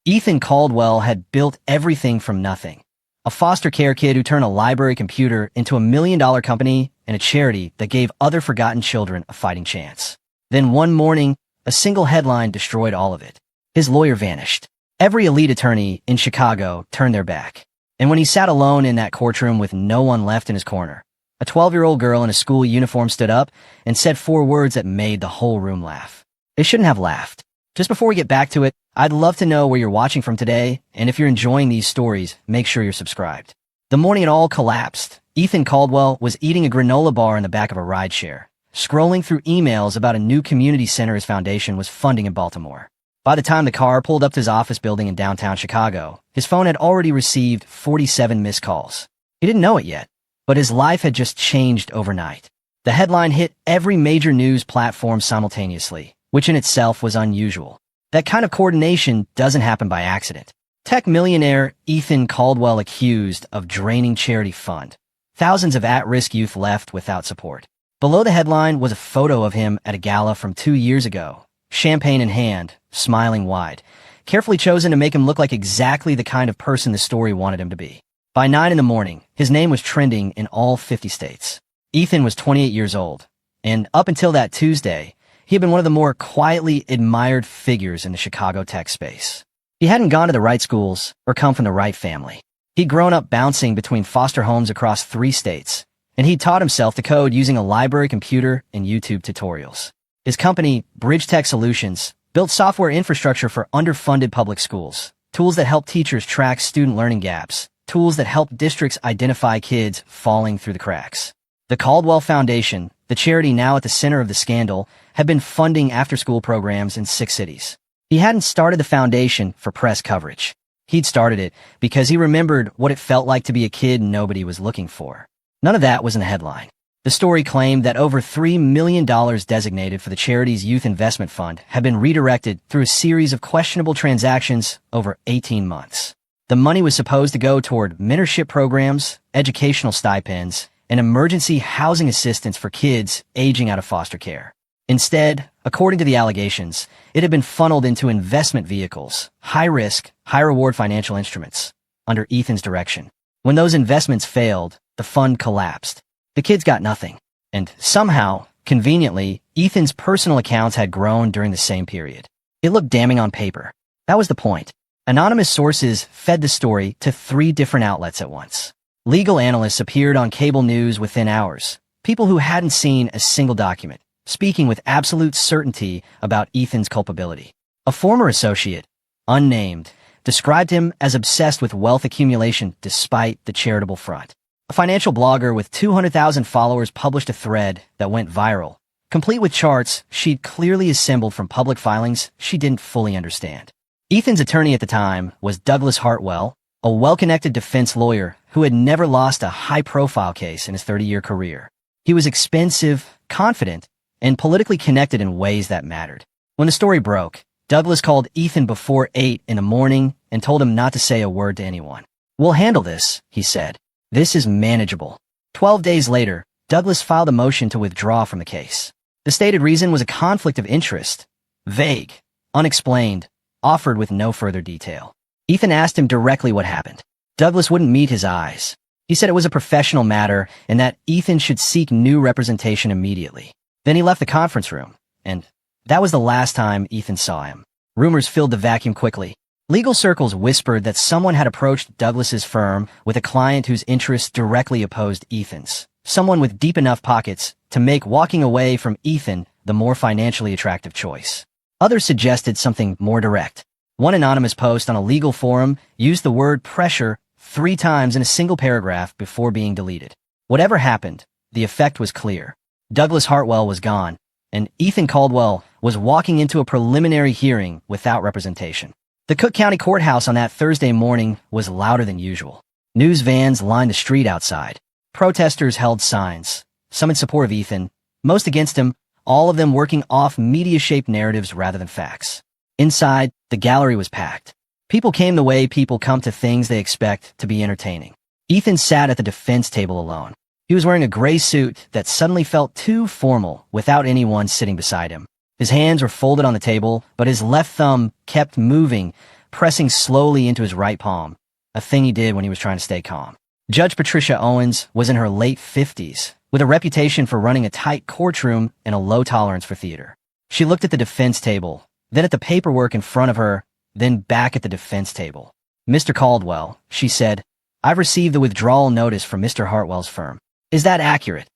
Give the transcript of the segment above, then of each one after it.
Ethan Caldwell had built everything from nothing. A foster care kid who turned a library computer into a $1 million company and a charity that gave other forgotten children a fighting chance. Then one morning, a single headline destroyed all of it. His lawyer vanished. Every elite attorney in Chicago turned their back. And when he sat alone in that courtroom with no one left in his corner, a 12-year-old girl in a school uniform stood up and said 4 words that made the whole room laugh. They shouldn't have laughed. Just before we get back to it, I'd love to know where you're watching from today, and if you're enjoying these stories, make sure you're subscribed. The morning it all collapsed, Ethan Caldwell was eating a granola bar in the back of a rideshare, scrolling through emails about a new community center his foundation was funding in Baltimore. By the time the car pulled up to his office building in downtown Chicago, his phone had already received 47 missed calls. He didn't know it yet, but his life had just changed overnight. The headline hit every major news platform simultaneously, which in itself was unusual. That kind of coordination doesn't happen by accident. Tech millionaire Ethan Caldwell accused of draining charity fund. Thousands of at-risk youth left without support. Below the headline was a photo of him at a gala from 2 years ago, champagne in hand, smiling wide, carefully chosen to make him look like exactly the kind of person the story wanted him to be. By 9 in the morning, his name was trending in all 50 states. Ethan was 28 years old, and up until that Tuesday, he had been one of the more quietly admired figures in the Chicago tech space. He hadn't gone to the right schools or come from the right family. He'd grown up bouncing between foster homes across 3 states, and he'd taught himself to code using a library computer and YouTube tutorials. His company, Bridge Tech Solutions, built software infrastructure for underfunded public schools, tools that help teachers track student learning gaps, tools that help districts identify kids falling through the cracks. The Caldwell Foundation, the charity now at the center of the scandal, had been funding after-school programs in 6 cities. He hadn't started the foundation for press coverage. He'd started it because he remembered what it felt like to be a kid nobody was looking for. None of that was in the headline. The story claimed that over $3 million designated for the charity's youth investment fund had been redirected through a series of questionable transactions over 18 months. The money was supposed to go toward mentorship programs, educational stipends, and emergency housing assistance for kids aging out of foster care. Instead, according to the allegations, it had been funneled into investment vehicles, high-risk, high-reward financial instruments, under Ethan's direction. When those investments failed, the fund collapsed. The kids got nothing. And somehow, conveniently, Ethan's personal accounts had grown during the same period. It looked damning on paper. That was the point. Anonymous sources fed the story to 3 different outlets at once. Legal analysts appeared on cable news within hours, people who hadn't seen a single document, speaking with absolute certainty about Ethan's culpability. A former associate, unnamed, described him as obsessed with wealth accumulation despite the charitable front. A financial blogger with 200,000 followers published a thread that went viral, complete with charts she'd clearly assembled from public filings she didn't fully understand. Ethan's attorney at the time was Douglas Hartwell, a well-connected defense lawyer who had never lost a high-profile case in his 30-year career. He was expensive, confident, and politically connected in ways that mattered. When the story broke, Douglas called Ethan before 8 in the morning and told him not to say a word to anyone. "We'll handle this," he said. "This is manageable." 12 days later, Douglas filed a motion to withdraw from the case. The stated reason was a conflict of interest. Vague, unexplained, offered with no further detail. Ethan asked him directly what happened. Douglas wouldn't meet his eyes. He said it was a professional matter and that Ethan should seek new representation immediately. Then he left the conference room, and that was the last time Ethan saw him. Rumors filled the vacuum quickly. Legal circles whispered that someone had approached Douglas's firm with a client whose interests directly opposed Ethan's, someone with deep enough pockets to make walking away from Ethan the more financially attractive choice. Others suggested something more direct. One anonymous post on a legal forum used the word pressure 3 times in a single paragraph before being deleted. Whatever happened, the effect was clear. Douglas Hartwell was gone, and Ethan Caldwell was walking into a preliminary hearing without representation. The Cook County Courthouse on that Thursday morning was louder than usual. News vans lined the street outside. Protesters held signs, some in support of Ethan, most against him, all of them working off media-shaped narratives rather than facts. Inside, the gallery was packed. People came the way people come to things they expect to be entertaining. Ethan sat at the defense table alone. He was wearing a gray suit that suddenly felt too formal without anyone sitting beside him. His hands were folded on the table, but his left thumb kept moving, pressing slowly into his right palm, a thing he did when he was trying to stay calm. Judge Patricia Owens was in her late 50s, with a reputation for running a tight courtroom and a low tolerance for theater. She looked at the defense table, then at the paperwork in front of her, then back at the defense table. "Mr. Caldwell," she said, "I've received the withdrawal notice from Mr. Hartwell's firm. Is that accurate?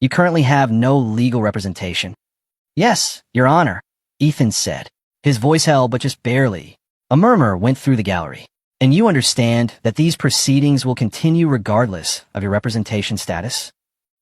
You currently have no legal representation?" "Yes, Your Honor," Ethan said. His voice held, but just barely. A murmur went through the gallery. "And you understand that these proceedings will continue regardless of your representation status?"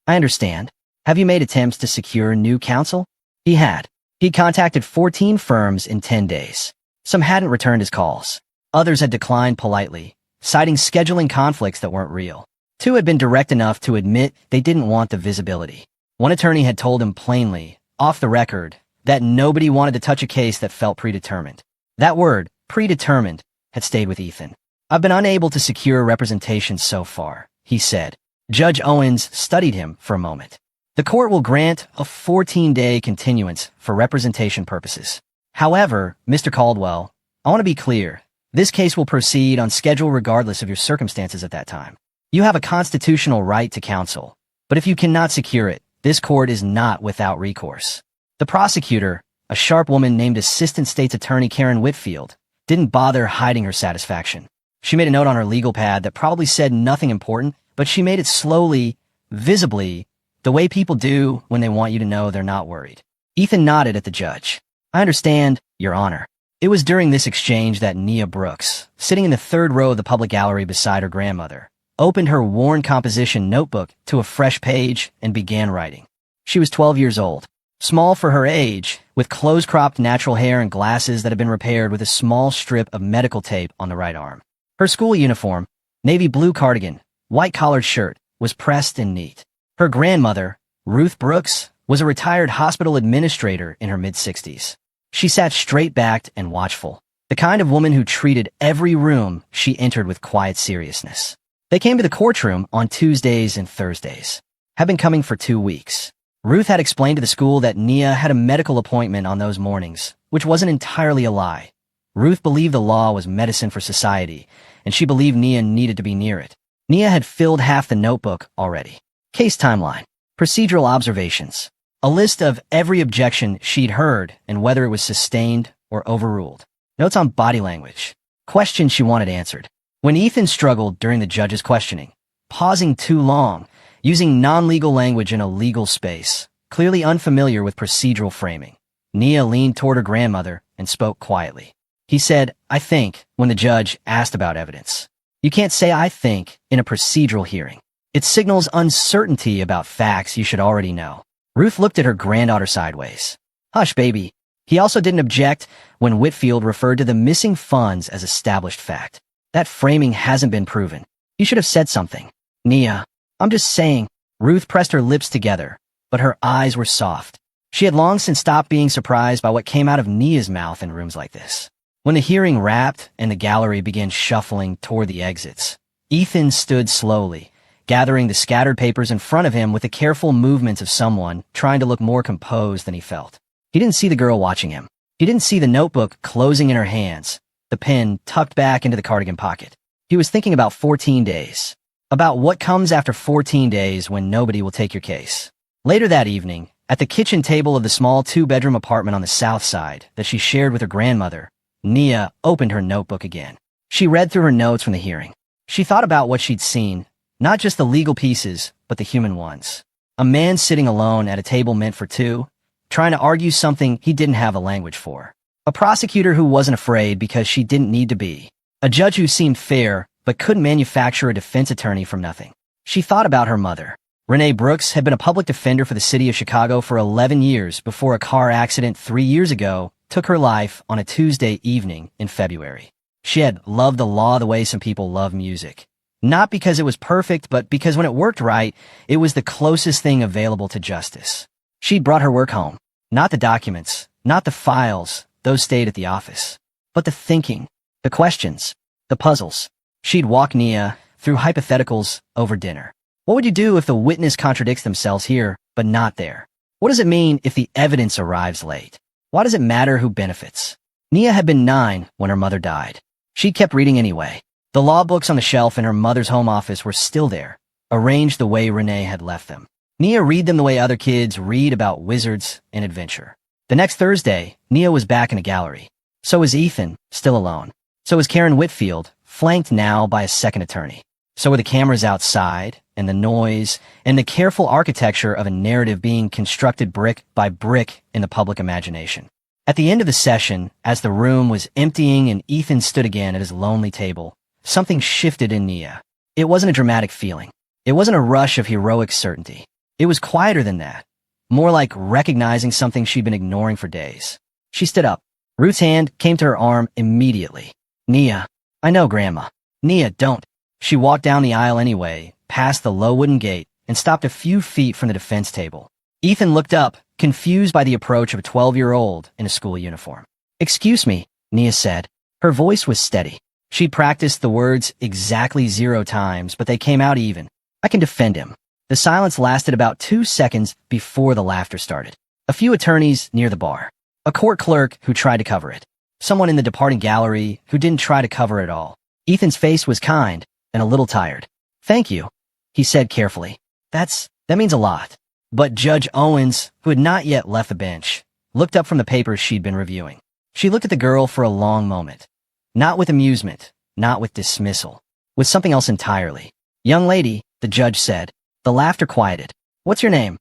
"I understand. Have you made attempts to secure new counsel?" He had. He'd contacted 14 firms in 10 days. Some hadn't returned his calls. Others had declined politely, citing scheduling conflicts that weren't real. 2 had been direct enough to admit they didn't want the visibility. One attorney had told him plainly, off the record, that nobody wanted to touch a case that felt predetermined. That word, predetermined, had stayed with Ethan. "I've been unable to secure representation so far," he said. Judge Owens studied him for a moment. "The court will grant a 14-day continuance for representation purposes. However, Mr. Caldwell, I want to be clear. This case will proceed on schedule regardless of your circumstances at that time. You have a constitutional right to counsel, but if you cannot secure it, this court is not without recourse." The prosecutor, a sharp woman named Assistant State's Attorney Karen Whitfield, didn't bother hiding her satisfaction. She made a note on her legal pad that probably said nothing important, but she made it slowly, visibly, the way people do when they want you to know they're not worried. Ethan nodded at the judge. "I understand, Your Honor." It was during this exchange that Nia Brooks, sitting in the third row of the public gallery beside her grandmother, opened her worn composition notebook to a fresh page and began writing. She was 12 years old, small for her age, with close-cropped natural hair and glasses that had been repaired with a small strip of medical tape on the right arm. Her school uniform, navy blue cardigan, white-collared shirt, was pressed and neat. Her grandmother, Ruth Brooks, was a retired hospital administrator in her mid-60s. She sat straight-backed and watchful, the kind of woman who treated every room she entered with quiet seriousness. They came to the courtroom on Tuesdays and Thursdays. Had been coming for 2 weeks. Ruth had explained to the school that Nia had a medical appointment on those mornings, which wasn't entirely a lie. Ruth believed the law was medicine for society, and she believed Nia needed to be near it. Nia had filled half the notebook already. Case timeline, procedural observations, a list of every objection she'd heard and whether it was sustained or overruled. Notes on body language, questions she wanted answered. When Ethan struggled during the judge's questioning, pausing too long, using non-legal language in a legal space, clearly unfamiliar with procedural framing, Nia leaned toward her grandmother and spoke quietly. He said, "I think," when the judge asked about evidence. You can't say "I think" in a procedural hearing. It signals uncertainty about facts you should already know. Ruth looked at her granddaughter sideways. "Hush, baby." He also didn't object when Whitfield referred to the missing funds as established fact. "That framing hasn't been proven. You should have said something." "Nia, I'm just saying." Ruth pressed her lips together, but her eyes were soft. She had long since stopped being surprised by what came out of Nia's mouth in rooms like this. When the hearing wrapped and the gallery began shuffling toward the exits, Ethan stood slowly, gathering the scattered papers in front of him with the careful movements of someone trying to look more composed than he felt. He didn't see the girl watching him. He didn't see the notebook closing in her hands, the pen tucked back into the cardigan pocket. He was thinking about 14 days. About what comes after 14 days when nobody will take your case. Later that evening, at the kitchen table of the small 2-bedroom apartment on the south side that she shared with her grandmother, Nia opened her notebook again. She read through her notes from the hearing. She thought about what she'd seen, not just the legal pieces, but the human ones. A man sitting alone at a table meant for 2, trying to argue something he didn't have a language for. A prosecutor who wasn't afraid because she didn't need to be. A judge who seemed fair, but couldn't manufacture a defense attorney from nothing. She thought about her mother. Renee Brooks had been a public defender for the city of Chicago for 11 years before a car accident 3 years ago took her life on a Tuesday evening in February. She had loved the law the way some people love music. Not because it was perfect, but because when it worked right, it was the closest thing available to justice. She'd brought her work home. Not the documents, not the files, those stayed at the office. But the thinking, the questions, the puzzles. She'd walk Nia through hypotheticals over dinner. What would you do if the witness contradicts themselves here, but not there? What does it mean if the evidence arrives late? Why does it matter who benefits? Nia had been 9 when her mother died. She kept reading anyway. The law books on the shelf in her mother's home office were still there, arranged the way Renee had left them. Nia read them the way other kids read about wizards and adventure. The next Thursday, Nia was back in a gallery. So was Ethan, still alone. So was Karen Whitfield, flanked now by a second attorney. So were the cameras outside, and the noise, and the careful architecture of a narrative being constructed brick by brick in the public imagination. At the end of the session, as the room was emptying and Ethan stood again at his lonely table, something shifted in Nia. It wasn't a dramatic feeling. It wasn't a rush of heroic certainty. It was quieter than that, more like recognizing something she'd been ignoring for days. She stood up. Ruth's hand came to her arm immediately. Nia. I know, Grandma. Nia, don't. She walked down the aisle anyway, past the low wooden gate, and stopped a few feet from the defense table. Ethan looked up, confused by the approach of a 12-year-old in a school uniform. Excuse me, Nia said. Her voice was steady. She'd practiced the words exactly 0 times, but they came out even. I can defend him. The silence lasted about 2 seconds before the laughter started. A few attorneys near the bar. A court clerk who tried to cover it. Someone in the departing gallery who didn't try to cover it all. Ethan's face was kind and a little tired. Thank you, he said carefully. That means a lot. But Judge Owens, who had not yet left the bench, looked up from the papers she'd been reviewing. She looked at the girl for a long moment. Not with amusement, not with dismissal, with something else entirely. Young lady, the judge said. The laughter quieted. What's your name?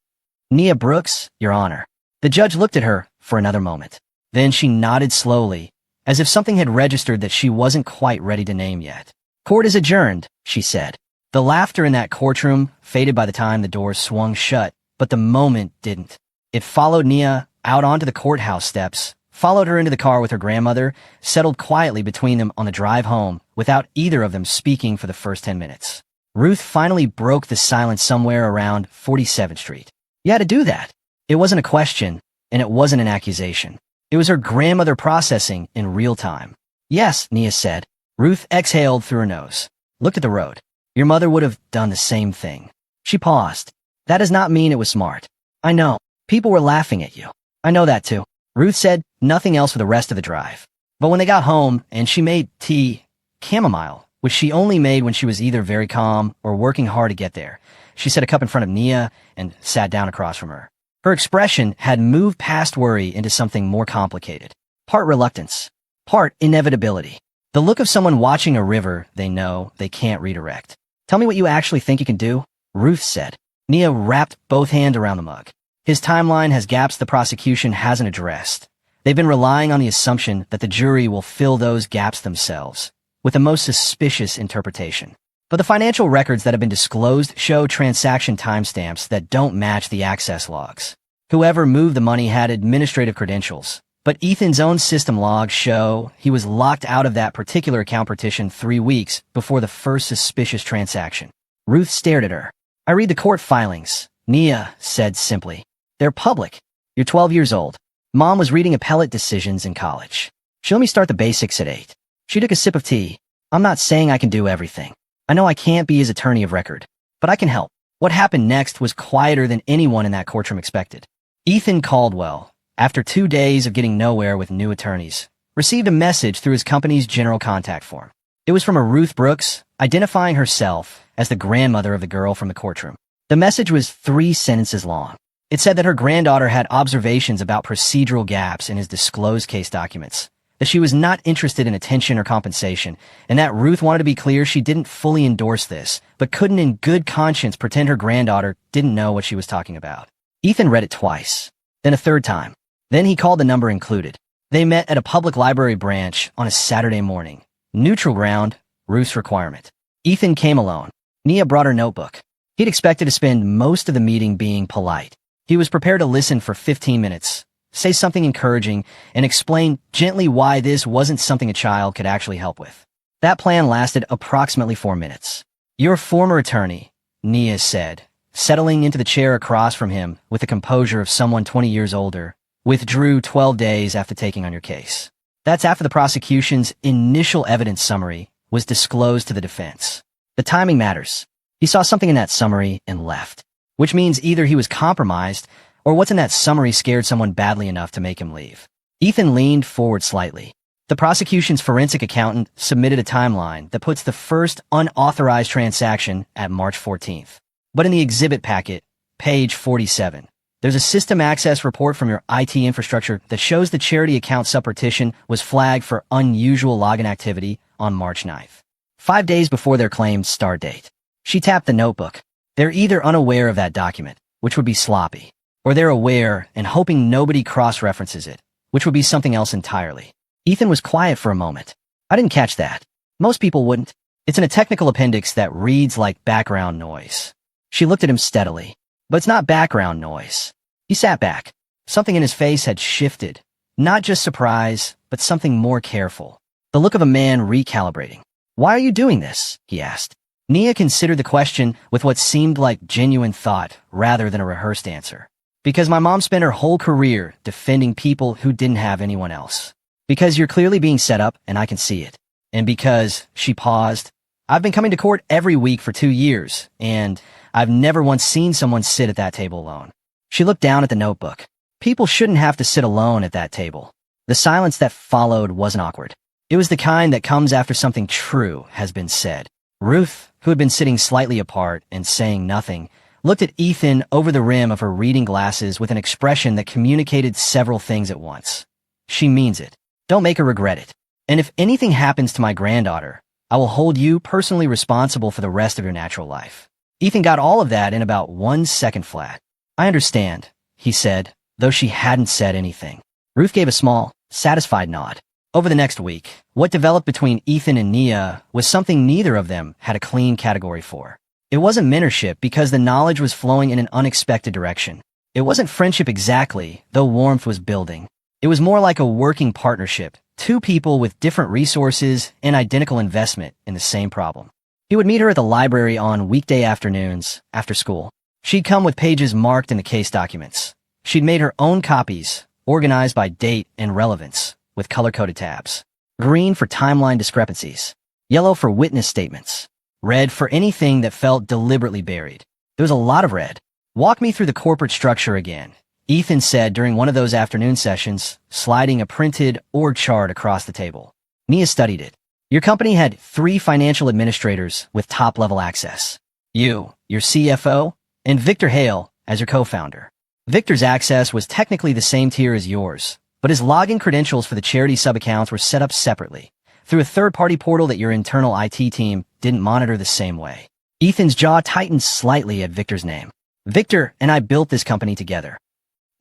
Nia Brooks, Your Honor. The judge looked at her for another moment. Then she nodded slowly, as if something had registered that she wasn't quite ready to name yet. Court is adjourned, she said. The laughter in that courtroom faded by the time the doors swung shut, but the moment didn't. It followed Nia out onto the courthouse steps, followed her into the car with her grandmother, settled quietly between them on the drive home without either of them speaking for the first 10 minutes. Ruth finally broke the silence somewhere around 47th Street. You had to do that. It wasn't a question, and it wasn't an accusation. It was her grandmother processing in real time. Yes, Nia said. Ruth exhaled through her nose. Looked at the road. Your mother would have done the same thing. She paused. That does not mean it was smart. I know. People were laughing at you. I know that too. Ruth said nothing else for the rest of the drive. But when they got home and she made tea, chamomile, which she only made when she was either very calm or working hard to get there, she set a cup in front of Nia and sat down across from her. Her expression had moved past worry into something more complicated. Part reluctance. Part inevitability. The look of someone watching a river they know they can't redirect. Tell me what you actually think you can do, Ruth said. Nia wrapped both hands around the mug. His timeline has gaps the prosecution hasn't addressed. They've been relying on the assumption that the jury will fill those gaps themselves, with the most suspicious interpretation. But the financial records that have been disclosed show transaction timestamps that don't match the access logs. Whoever moved the money had administrative credentials, but Ethan's own system logs show he was locked out of that particular account partition 3 weeks before the first suspicious transaction. Ruth stared at her. I read the court filings, Nia said simply. They're public. You're 12 years old. Mom was reading appellate decisions in college. She let me start the basics at 8. She took a sip of tea. I'm not saying I can do everything. I know I can't be his attorney of record, but I can help. What happened next was quieter than anyone in that courtroom expected. Ethan Caldwell, after 2 days of getting nowhere with new attorneys, received a message through his company's general contact form. It was from a Ruth Brooks, identifying herself as the grandmother of the girl from the courtroom. The message was 3 sentences long. It said that her granddaughter had observations about procedural gaps in his disclosed case documents, that she was not interested in attention or compensation, and that Ruth wanted to be clear she didn't fully endorse this, but couldn't in good conscience pretend her granddaughter didn't know what she was talking about. Ethan read it twice, then a third time. Then he called the number included. They met at a public library branch on a Saturday morning. Neutral ground, Ruth's requirement. Ethan came alone. Nia brought her notebook. He'd expected to spend most of the meeting being polite. He was prepared to listen for 15 minutes, say something encouraging, and explain gently why this wasn't something a child could actually help with. That plan lasted approximately 4 minutes. Your former attorney, Nia said, settling into the chair across from him with the composure of someone 20 years older, withdrew 12 days after taking on your case. That's after the prosecution's initial evidence summary was disclosed to the defense. The timing matters. He saw something in that summary and left, which means either he was compromised or what's in that summary scared someone badly enough to make him leave. Ethan leaned forward slightly. The prosecution's forensic accountant submitted a timeline that puts the first unauthorized transaction at March 14th. But in the exhibit packet, page 47, there's a system access report from your IT infrastructure that shows the charity account subpartition was flagged for unusual login activity on March 9th, 5 days before their claimed start date. She tapped the notebook. They're either unaware of that document, which would be sloppy, or they're aware and hoping nobody cross-references it, which would be something else entirely. Ethan was quiet for a moment. I didn't catch that. Most people wouldn't. It's in a technical appendix that reads like background noise. She looked at him steadily. But it's not background noise. He sat back. Something in his face had shifted. Not just surprise, but something more careful. The look of a man recalibrating. Why are you doing this? He asked. Nia considered the question with what seemed like genuine thought rather than a rehearsed answer. Because my mom spent her whole career defending people who didn't have anyone else. Because you're clearly being set up, and I can see it. And because, she paused, I've been coming to court every week for 2 years, and I've never once seen someone sit at that table alone. She looked down at the notebook. People shouldn't have to sit alone at that table. The silence that followed wasn't awkward. It was the kind that comes after something true has been said. Ruth, who had been sitting slightly apart and saying nothing, looked at Ethan over the rim of her reading glasses with an expression that communicated several things at once. She means it. Don't make her regret it. And if anything happens to my granddaughter, I will hold you personally responsible for the rest of your natural life. Ethan got all of that in about 1 second flat. I understand, he said, though she hadn't said anything. Ruth gave a small, satisfied nod. Over the next week, what developed between Ethan and Nia was something neither of them had a clean category for. It wasn't mentorship because the knowledge was flowing in an unexpected direction. It wasn't friendship exactly, though warmth was building. It was more like a working partnership, two people with different resources and identical investment in the same problem. He would meet her at the library on weekday afternoons, after school. She'd come with pages marked in the case documents. She'd made her own copies, organized by date and relevance, with color-coded tabs. Green for timeline discrepancies. Yellow for witness statements. Red for anything that felt deliberately buried. There was a lot of red. Walk me through the corporate structure again, Ethan said during one of those afternoon sessions, sliding a printed org chart across the table. Nia studied it. Your company had 3 financial administrators with top-level access. You, your CFO, and Victor Hale as your co-founder. Victor's access was technically the same tier as yours, but his login credentials for the charity sub-accounts were set up separately, through a third-party portal that your internal IT team didn't monitor the same way. Ethan's jaw tightened slightly at Victor's name. Victor and I built this company together.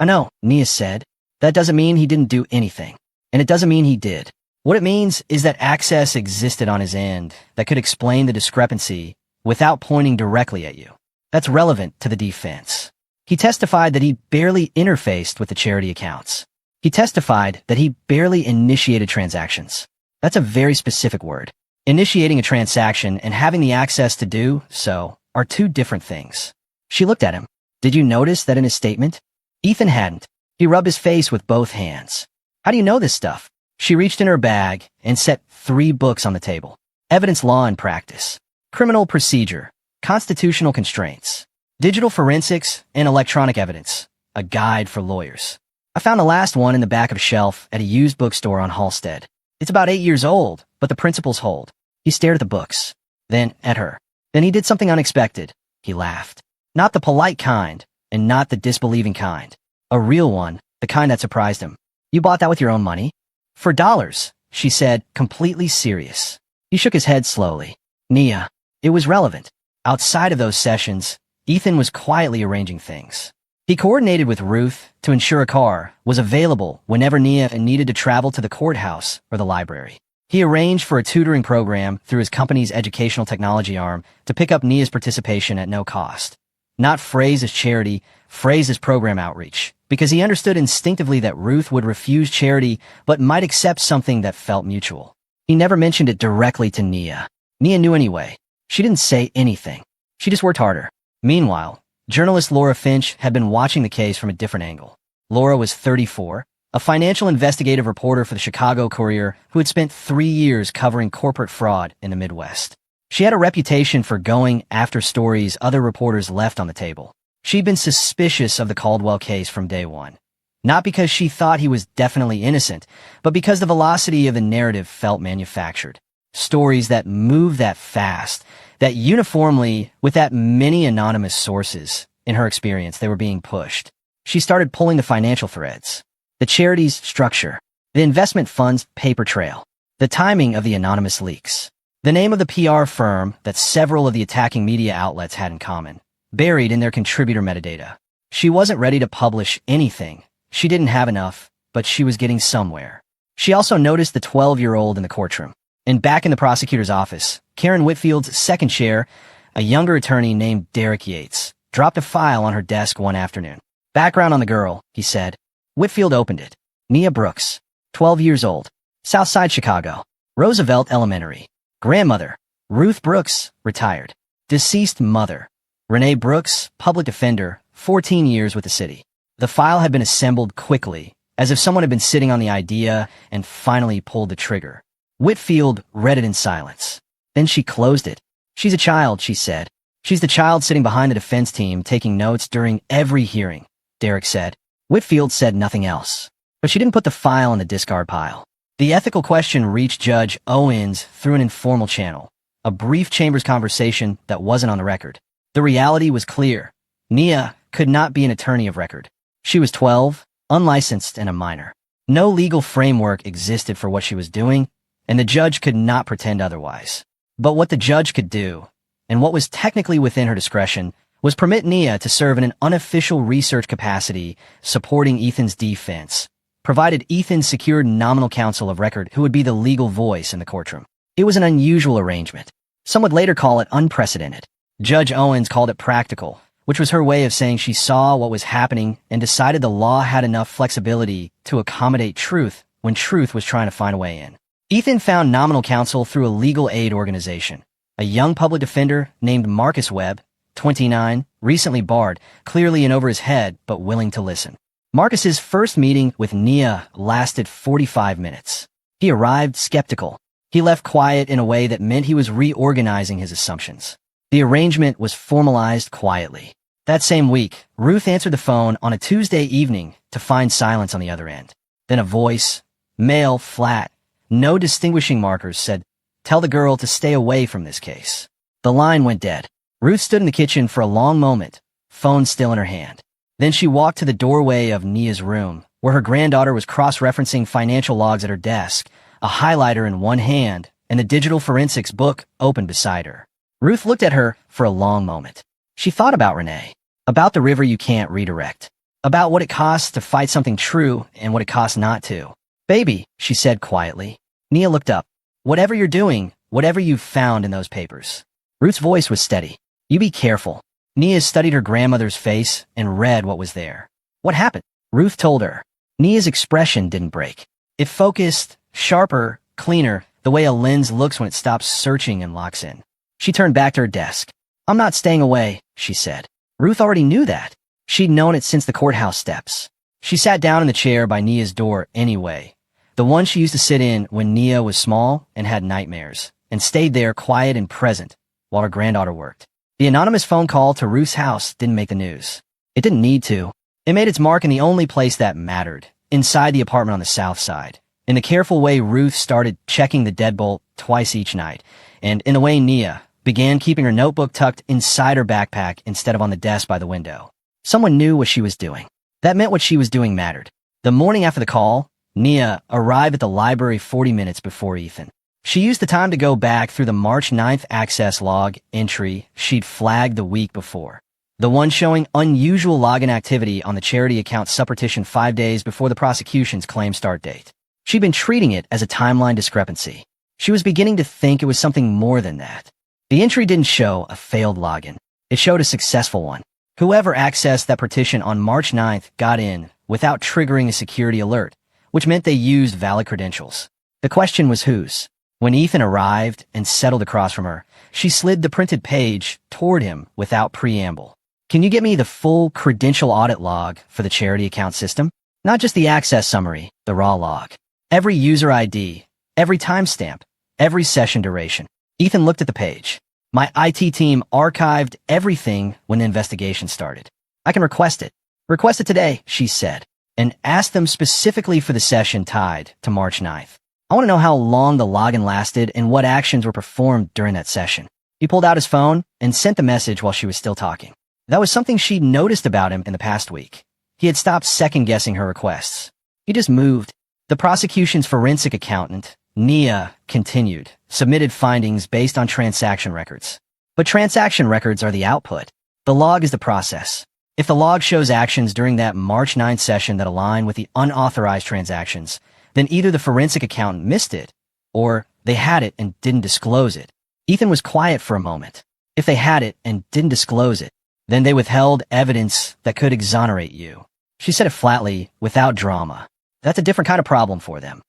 I know, Nia said. That doesn't mean he didn't do anything. And it doesn't mean he did. What it means is that access existed on his end that could explain the discrepancy without pointing directly at you. That's relevant to the defense. He testified that he barely interfaced with the charity accounts. He testified that he barely initiated transactions. That's a very specific word. Initiating a transaction and having the access to do so are 2 different things. She looked at him. Did you notice that in his statement? Ethan hadn't. He rubbed his face with both hands. How do you know this stuff? She reached in her bag and set 3 books on the table. Evidence Law and Practice, Criminal Procedure, Constitutional Constraints, Digital Forensics, and Electronic Evidence, a guide for lawyers. I found the last one in the back of a shelf at a used bookstore on Halstead. It's about 8 years old, but the principles hold. He stared at the books, then at her. Then he did something unexpected. He laughed. Not the polite kind, and not the disbelieving kind. A real one, the kind that surprised him. You bought that with your own money? For dollars, she said, completely serious. He shook his head slowly. Nia, it was relevant. Outside of those sessions, Ethan was quietly arranging things. He coordinated with Ruth to ensure a car was available whenever Nia needed to travel to the courthouse or the library. He arranged for a tutoring program through his company's educational technology arm to pick up Nia's participation at no cost. Not phrased as charity, phrased as program outreach, because he understood instinctively that Ruth would refuse charity but might accept something that felt mutual. He never mentioned it directly to Nia. Nia knew anyway. She didn't say anything. She just worked harder. Meanwhile, journalist Laura Finch had been watching the case from a different angle. Laura was 34, a financial investigative reporter for the Chicago Courier who had spent 3 years covering corporate fraud in the Midwest. She had a reputation for going after stories other reporters left on the table. She'd been suspicious of the Caldwell case from day one. Not because she thought he was definitely innocent, but because the velocity of the narrative felt manufactured. Stories that move that fast, that uniformly, with that many anonymous sources, in her experience, they were being pushed. She started pulling the financial threads. The charity's structure. The investment fund's paper trail. The timing of the anonymous leaks. The name of the PR firm that several of the attacking media outlets had in common, buried in their contributor metadata. She wasn't ready to publish anything. She didn't have enough, but she was getting somewhere. She also noticed the 12-year-old in the courtroom. And back in the prosecutor's office, Karen Whitfield's second chair, a younger attorney named Derek Yates, dropped a file on her desk one afternoon. Background on the girl, he said. Whitfield opened it. Nia Brooks, 12 years old, Southside Chicago, Roosevelt Elementary. Grandmother, Ruth Brooks, retired. Deceased mother, Renee Brooks, public defender, 14 years with the city. The file had been assembled quickly, as if someone had been sitting on the idea and finally pulled the trigger. Whitfield read it in silence. Then she closed it. She's a child, she said. She's the child sitting behind the defense team taking notes during every hearing, Derek said. Whitfield said nothing else. But she didn't put the file in the discard pile. The ethical question reached Judge Owens through an informal channel, a brief chambers conversation that wasn't on the record. The reality was clear. Nia could not be an attorney of record. She was 12, unlicensed, and a minor. No legal framework existed for what she was doing, and the judge could not pretend otherwise. But what the judge could do, and what was technically within her discretion, was permit Nia to serve in an unofficial research capacity supporting Ethan's defense, provided Ethan secured nominal counsel of record who would be the legal voice in the courtroom. It was an unusual arrangement. Some would later call it unprecedented. Judge Owens called it practical, which was her way of saying she saw what was happening and decided the law had enough flexibility to accommodate truth when truth was trying to find a way in. Ethan found nominal counsel through a legal aid organization. A young public defender named Marcus Webb, 29, recently barred, clearly in over his head but willing to listen. Marcus's first meeting with Nia lasted 45 minutes. He arrived skeptical. He left quiet in a way that meant he was reorganizing his assumptions. The arrangement was formalized quietly. That same week, Ruth answered the phone on a Tuesday evening to find silence on the other end. Then a voice, male, flat, no distinguishing markers, said, "Tell the girl to stay away from this case." The line went dead. Ruth stood in the kitchen for a long moment, phone still in her hand. Then she walked to the doorway of Nia's room, where her granddaughter was cross-referencing financial logs at her desk, a highlighter in one hand, and the digital forensics book open beside her. Ruth looked at her for a long moment. She thought about Renee, about the river you can't redirect, about what it costs to fight something true and what it costs not to. "Baby," she said quietly. Nia looked up. "Whatever you're doing, whatever you've found in those papers." Ruth's voice was steady. "You be careful." Nia studied her grandmother's face and read what was there. "What happened?" Ruth told her. Nia's expression didn't break. It focused, sharper, cleaner, the way a lens looks when it stops searching and locks in. She turned back to her desk. "I'm not staying away," she said. Ruth already knew that. She'd known it since the courthouse steps. She sat down in the chair by Nia's door anyway, the one she used to sit in when Nia was small and had nightmares, and stayed there quiet and present while her granddaughter worked. The anonymous phone call to Ruth's house didn't make the news. It didn't need to. It made its mark in the only place that mattered, inside the apartment on the south side. In the careful way Ruth started checking the deadbolt twice each night, and in the way Nia began keeping her notebook tucked inside her backpack instead of on the desk by the window. Someone knew what she was doing. That meant what she was doing mattered. The morning after the call, Nia arrived at the library 40 minutes before Ethan. She used the time to go back through the March 9th access log entry she'd flagged the week before. The one showing unusual login activity on the charity account subpartition 5 days before the prosecution's claim start date. She'd been treating it as a timeline discrepancy. She was beginning to think it was something more than that. The entry didn't show a failed login. It showed a successful one. Whoever accessed that partition on March 9th got in without triggering a security alert, which meant they used valid credentials. The question was whose? When Ethan arrived and settled across from her, she slid the printed page toward him without preamble. "Can you get me the full credential audit log for the charity account system? Not just the access summary, the raw log. Every user ID, every timestamp, every session duration." Ethan looked at the page. "My IT team archived everything when the investigation started. I can request it." "Request it today," she said. and asked them specifically for the session tied to March 9th. I want to know how long the login lasted and what actions were performed during that session. He pulled out his phone and sent the message while she was still talking. That was something she'd noticed about him in the past week. He had stopped second-guessing her requests. He just moved. The prosecution's forensic accountant, Nia, continued, submitted findings based on transaction records. But transaction records are the output. The log is the process. If the log shows actions during that March 9th session that align with the unauthorized transactions, then either the forensic accountant missed it, or they had it and didn't disclose it. Ethan was quiet for a moment. If they had it and didn't disclose it, then they withheld evidence that could exonerate you. She said it flatly, without drama. That's a different kind of problem for them.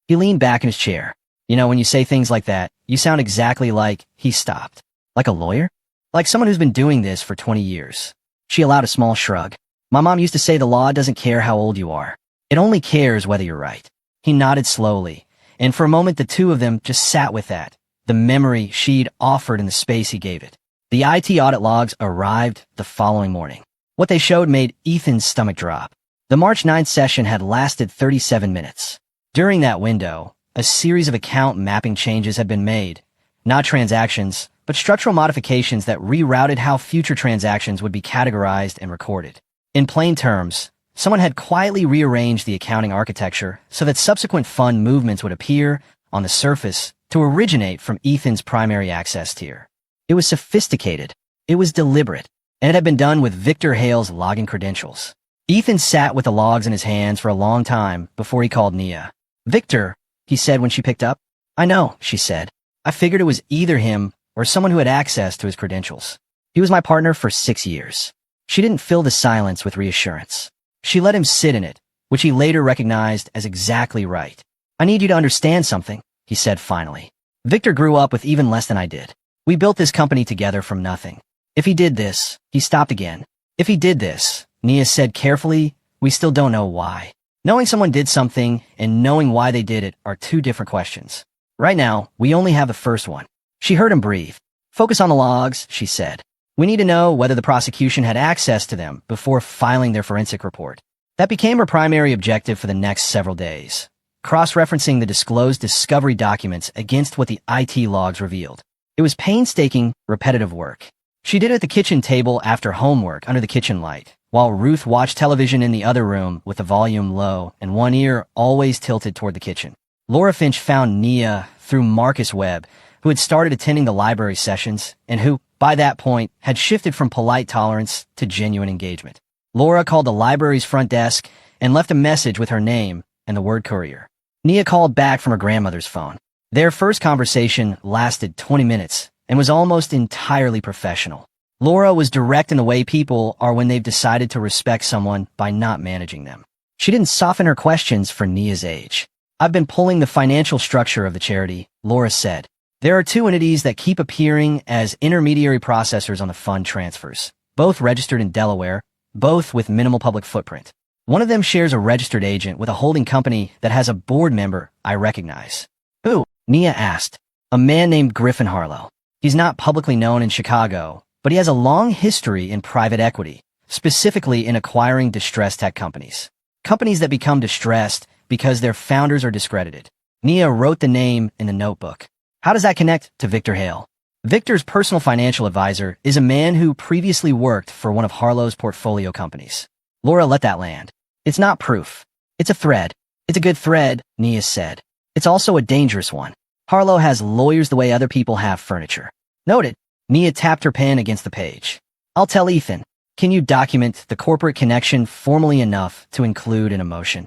He leaned back in his chair. You know, when you say things like that, you sound exactly like he stopped. Like a lawyer? Like someone who's been doing this for 20 years. She allowed a small shrug. My mom used to say the law doesn't care how old you are. It only cares whether you're right. He nodded slowly, and for a moment the two of them just sat with that, the memory she'd offered in the space he gave it. The IT audit logs arrived the following morning. What they showed made Ethan's stomach drop. The March 9th session had lasted 37 minutes. During that window, a series of account mapping changes had been made. Not transactions, but structural modifications that rerouted how future transactions would be categorized and recorded. In plain terms, someone had quietly rearranged the accounting architecture so that subsequent fund movements would appear on the surface to originate from Ethan's primary access tier. It was sophisticated, it was deliberate, and it had been done with Victor Hale's login credentials. Ethan sat with the logs in his hands for a long time before he called Nia. Victor, he said when she picked up. I know, she said. I figured it was either him or someone who had access to his credentials. He was my partner for 6 years. She didn't fill the silence with reassurance. She let him sit in it, which he later recognized as exactly right. I need you to understand something, he said finally. Victor grew up with even less than I did. We built this company together from nothing. If he did this, he stopped again. If he did this, Nia said carefully, we still don't know why. Knowing someone did something and knowing why they did it are two different questions. Right now, we only have the first one. She heard him breathe. Focus on the logs, she said. We need to know whether the prosecution had access to them before filing their forensic report. That became her primary objective for the next several days, cross-referencing the disclosed discovery documents against what the IT logs revealed. It was painstaking, repetitive work. She did it at the kitchen table after homework under the kitchen light, while Ruth watched television in the other room with the volume low and one ear always tilted toward the kitchen. Laura Finch found Nia through Marcus Webb, who had started attending the library sessions and who, by that point, had shifted from polite tolerance to genuine engagement. Laura called the library's front desk and left a message with her name and the word courier. Nia called back from her grandmother's phone. Their first conversation lasted 20 minutes and was almost entirely professional. Laura was direct in the way people are when they've decided to respect someone by not managing them. She didn't soften her questions for Nia's age. I've been pulling the financial structure of the charity, Laura said. There are two entities that keep appearing as intermediary processors on the fund transfers, both registered in Delaware, both with minimal public footprint. One of them shares a registered agent with a holding company that has a board member I recognize. Who? Nia asked. A man named Griffin Harlow. He's not publicly known in Chicago, but he has a long history in private equity, specifically in acquiring distressed tech companies. Companies that become distressed because their founders are discredited. Nia wrote the name in the notebook. How does that connect to Victor Hale? Victor's personal financial advisor is a man who previously worked for one of Harlow's portfolio companies. Laura let that land. It's not proof. It's a thread. It's a good thread, Nia said. It's also a dangerous one. Harlow has lawyers the way other people have furniture. Noted. Nia tapped her pen against the page. I'll tell Ethan. Can you document the corporate connection formally enough to include an emotion?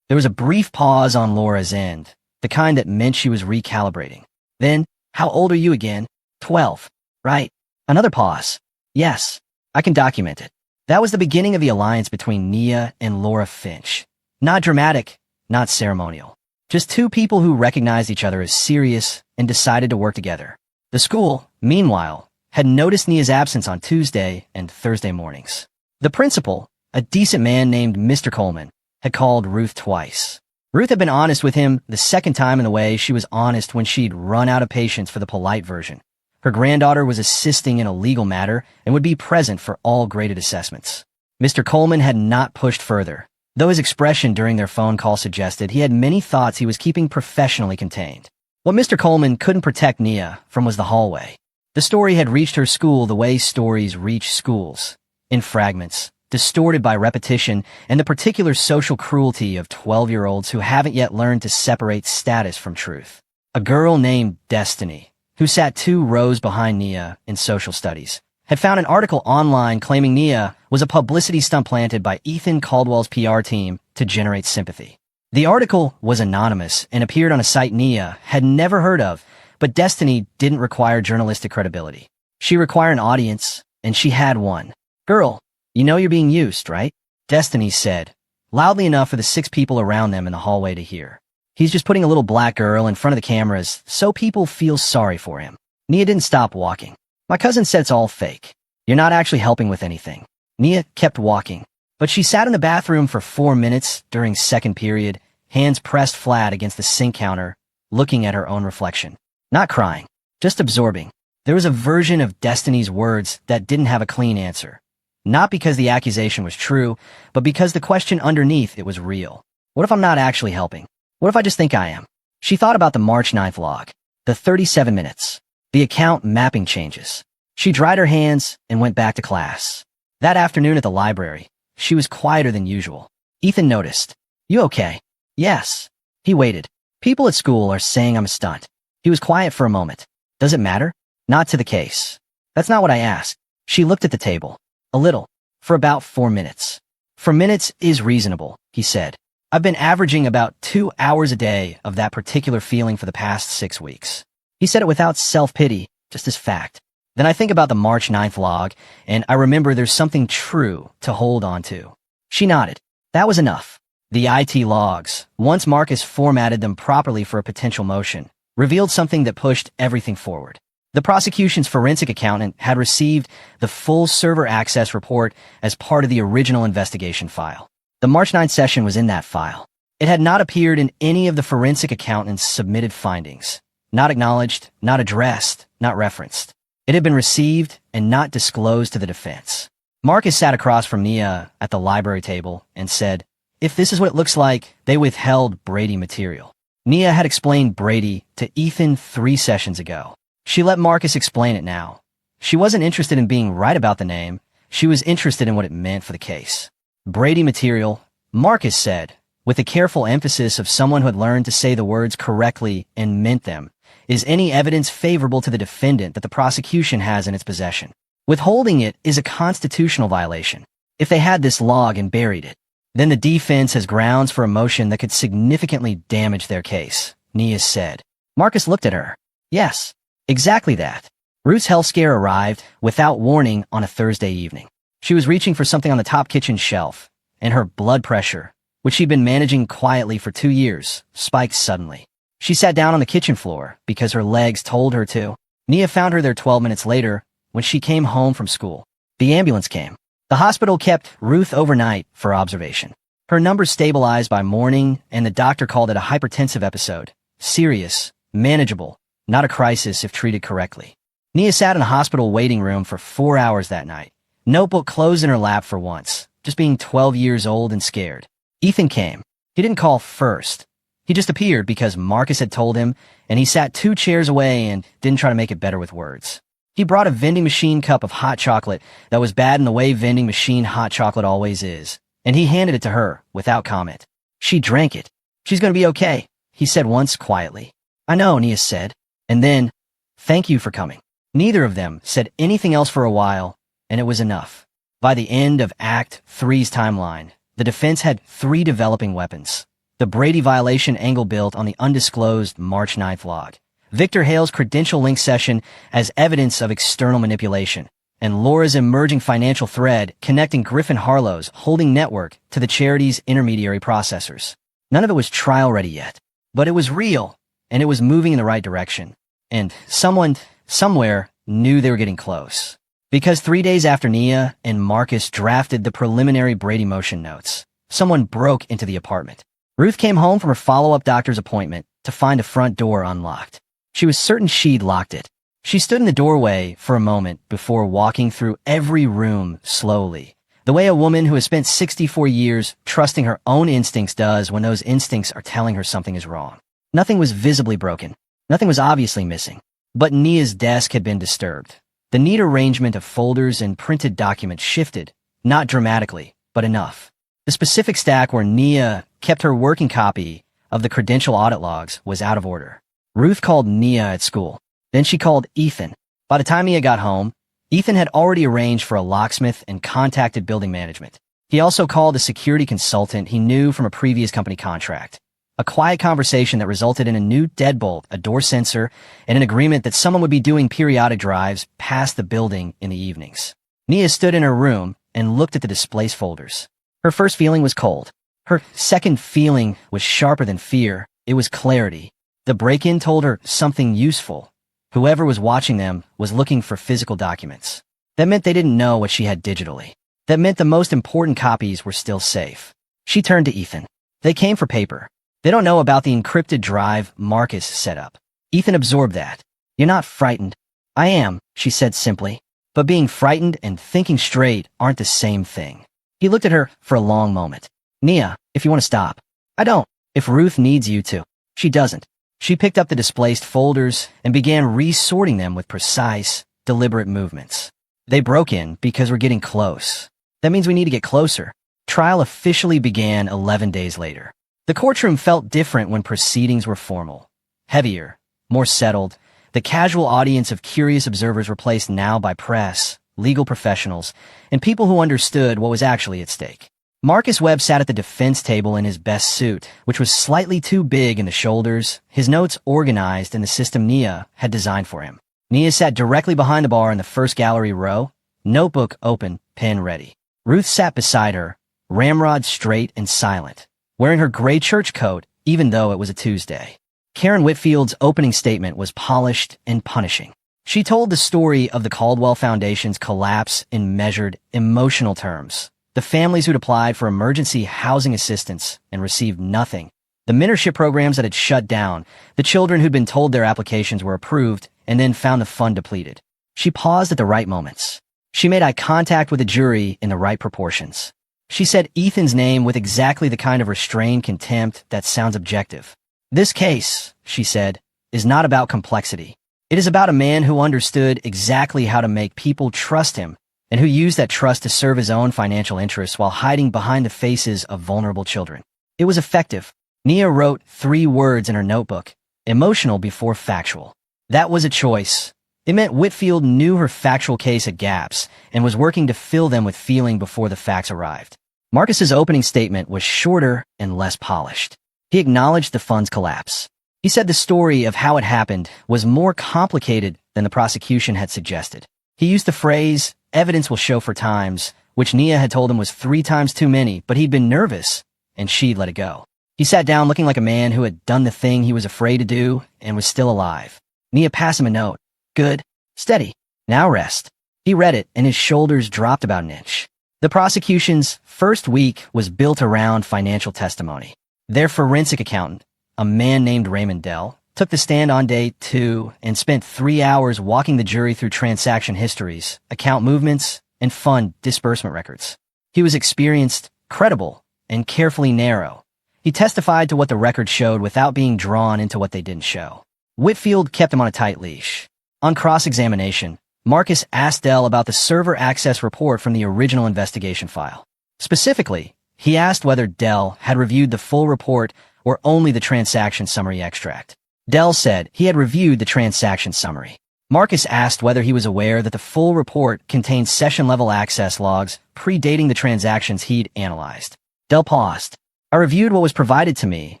There was a brief pause on Laura's end, the kind that meant she was recalibrating. Then, how old are you again? 12. Right. Another pause. Yes, I can document it. That was the beginning of the alliance between Nia and Laura Finch. Not dramatic, not ceremonial. Just two people who recognized each other as serious and decided to work together. The school, meanwhile, had noticed Nia's absence on Tuesday and Thursday mornings. The principal, a decent man named Mr. Coleman, had called Ruth twice. Ruth had been honest with him the second time in the way she was honest when she'd run out of patience for the polite version. Her granddaughter was assisting in a legal matter and would be present for all graded assessments. Mr. Coleman had not pushed further. though his expression during their phone call suggested he had many thoughts he was keeping professionally contained. What Mr. Coleman couldn't protect Nia from was the hallway. The story had reached her school the way stories reach schools, in fragments, distorted by repetition and the particular social cruelty of 12-year-olds who haven't yet learned to separate status from truth. A girl named Destiny, who sat 2 rows behind Nia in social studies, had found an article online claiming Nia was a publicity stunt planted by Ethan Caldwell's PR team to generate sympathy. The article was anonymous and appeared on a site Nia had never heard of, but Destiny didn't require journalistic credibility. She required an audience, and she had one. "Girl, you know you're being used, right?" Destiny said, loudly enough for the 6 people around them in the hallway to hear. "He's just putting a little black girl in front of the cameras so people feel sorry for him." Nia didn't stop walking. "My cousin said it's all fake. You're not actually helping with anything." Nia kept walking, but she sat in the bathroom for 4 minutes during second period, hands pressed flat against the sink counter, looking at her own reflection. Not crying, just absorbing. There was a version of Destiny's words that didn't have a clean answer. Not because the accusation was true, but because the question underneath it was real. What if I'm not actually helping? What if I just think I am? She thought about the March 9th log, the 37 minutes, the account mapping changes. She dried her hands and went back to class. That afternoon at the library, she was quieter than usual. Ethan noticed. "You okay?" "Yes." He waited. "People at school are saying I'm a stunt." He was quiet for a moment. "Does it matter?" "Not to the case." "That's not what I asked." She looked at the table. "A little. For about 4 minutes." "4 minutes is reasonable," he said. "I've been averaging about 2 hours a day of that particular feeling for the past 6 weeks." He said it without self-pity, just as fact. "Then I think about the March 9th log, and I remember there's something true to hold on to." She nodded. That was enough. The IT logs, once Marcus formatted them properly for a potential motion, revealed something that pushed everything forward. The prosecution's forensic accountant had received the full server access report as part of the original investigation file. The March 9th session was in that file. It had not appeared in any of the forensic accountant's submitted findings. Not acknowledged, not addressed, not referenced. It had been received and not disclosed to the defense. Marcus sat across from Nia at the library table and said, "If this is what it looks like, they withheld Brady material." Nia had explained Brady to Ethan 3 sessions ago. She let Marcus explain it now. She wasn't interested in being right about the name. She was interested in what it meant for the case. Brady material, Marcus said, with a careful emphasis of someone who had learned to say the words correctly and meant them, is any evidence favorable to the defendant that the prosecution has in its possession. Withholding it is a constitutional violation. If they had this log and buried it, then the defense has grounds for a motion that could significantly damage their case, Nia said. Marcus looked at her. Yes, exactly that. Ruth's health scare arrived without warning on a Thursday evening. She was reaching for something on the top kitchen shelf, and her blood pressure, which she'd been managing quietly for 2 years, spiked suddenly. She sat down on the kitchen floor because her legs told her to. Nia found her there 12 minutes later when she came home from school. The ambulance came. The hospital kept Ruth overnight for observation. Her numbers stabilized by morning, and the doctor called it a hypertensive episode. Serious, manageable, not a crisis if treated correctly. Nia sat in the hospital waiting room for 4 hours that night. Notebook closed in her lap for once, just being 12 years old and scared. Ethan came. He didn't call first. He just appeared because Marcus had told him, and he sat 2 chairs away and didn't try to make it better with words. He brought a vending machine cup of hot chocolate that was bad in the way vending machine hot chocolate always is, and he handed it to her without comment. She drank it. "She's going to be okay," he said once quietly. "I know," Nia said. And then, "Thank you for coming." Neither of them said anything else for a while, and it was enough. By the end of Act 3's timeline, the defense had 3 developing weapons. The Brady violation angle built on the undisclosed March 9th log, Victor Hale's credential link session as evidence of external manipulation, and Laura's emerging financial thread connecting Griffin Harlow's holding network to the charity's intermediary processors. None of it was trial-ready yet, but it was real, and it was moving in the right direction. And someone, somewhere, knew they were getting close. Because 3 days after Nia and Marcus drafted the preliminary Brady motion notes, someone broke into the apartment. Ruth came home from her follow-up doctor's appointment to find a front door unlocked. She was certain she'd locked it. She stood in the doorway for a moment before walking through every room slowly, The way a woman who has spent 64 years trusting her own instincts does when those instincts are telling her something is wrong. Nothing was visibly broken. Nothing was obviously missing. But Nia's desk had been disturbed. The neat arrangement of folders and printed documents shifted, not dramatically, but enough. The specific stack where Nia kept her working copy of the credential audit logs was out of order. Ruth called Nia at school. Then she called Ethan. By the time Nia got home, Ethan had already arranged for a locksmith and contacted building management. He also called a security consultant he knew from a previous company contract. A quiet conversation that resulted in a new deadbolt, a door sensor, and an agreement that someone would be doing periodic drives past the building in the evenings. Nia stood in her room and looked at the displaced folders. Her first feeling was cold. Her second feeling was sharper than fear. It was clarity. The break-in told her something useful. Whoever was watching them was looking for physical documents. That meant they didn't know what she had digitally. That meant the most important copies were still safe. She turned to Ethan. They came for paper. They don't know about the encrypted drive Marcus set up. Ethan absorbed that. You're not frightened. I am, she said simply. But being frightened and thinking straight aren't the same thing. He looked at her for a long moment. Nia, if you want to stop. I don't. If Ruth needs you to. She doesn't. She picked up the displaced folders and began resorting them with precise, deliberate movements. They broke in because we're getting close. That means we need to get closer. Trial officially began 11 days later. The courtroom felt different when proceedings were formal. Heavier, more settled. The casual audience of curious observers replaced now by press, legal professionals, and people who understood what was actually at stake. Marcus Webb sat at the defense table in his best suit, which was slightly too big in the shoulders, his notes organized in the system Nia had designed for him. Nia sat directly behind the bar in the first gallery row, notebook open, pen ready. Ruth sat beside her, ramrod straight and silent, wearing her gray church coat even though it was a Tuesday. Karen Whitfield's opening statement was polished and punishing. She told the story of the Caldwell Foundation's collapse in measured, emotional terms. The families who'd applied for emergency housing assistance and received nothing. The mentorship programs that had shut down. The children who'd been told their applications were approved and then found the fund depleted. She paused at the right moments. She made eye contact with the jury in the right proportions. She said Ethan's name with exactly the kind of restrained contempt that sounds objective. This case, she said, is not about complexity. It is about a man who understood exactly how to make people trust him and who used that trust to serve his own financial interests while hiding behind the faces of vulnerable children. It was effective. Nia wrote 3 words in her notebook, emotional before factual. That was a choice. It meant Whitfield knew her factual case had gaps and was working to fill them with feeling before the facts arrived. Marcus's opening statement was shorter and less polished. He acknowledged the fund's collapse. He said the story of how it happened was more complicated than the prosecution had suggested. He used the phrase, evidence will show for times, which Nia had told him was 3 times too many, but he'd been nervous, and she'd let it go. He sat down looking like a man who had done the thing he was afraid to do and was still alive. Nia passed him a note. Good. Steady. Now rest. He read it, and his shoulders dropped about an inch. The prosecution's first week was built around financial testimony. Their forensic accountant, a man named Raymond Dell, took the stand on day 2 and spent 3 hours walking the jury through transaction histories, account movements, and fund disbursement records. He was experienced, credible, and carefully narrow. He testified to what the record showed without being drawn into what they didn't show. Whitfield kept him on a tight leash. On cross-examination, Marcus asked Dell about the server access report from the original investigation file. Specifically, he asked whether Dell had reviewed the full report or only the transaction summary extract. Dell said he had reviewed the transaction summary. Marcus asked whether he was aware that the full report contained session-level access logs predating the transactions he'd analyzed. Dell paused. I reviewed what was provided to me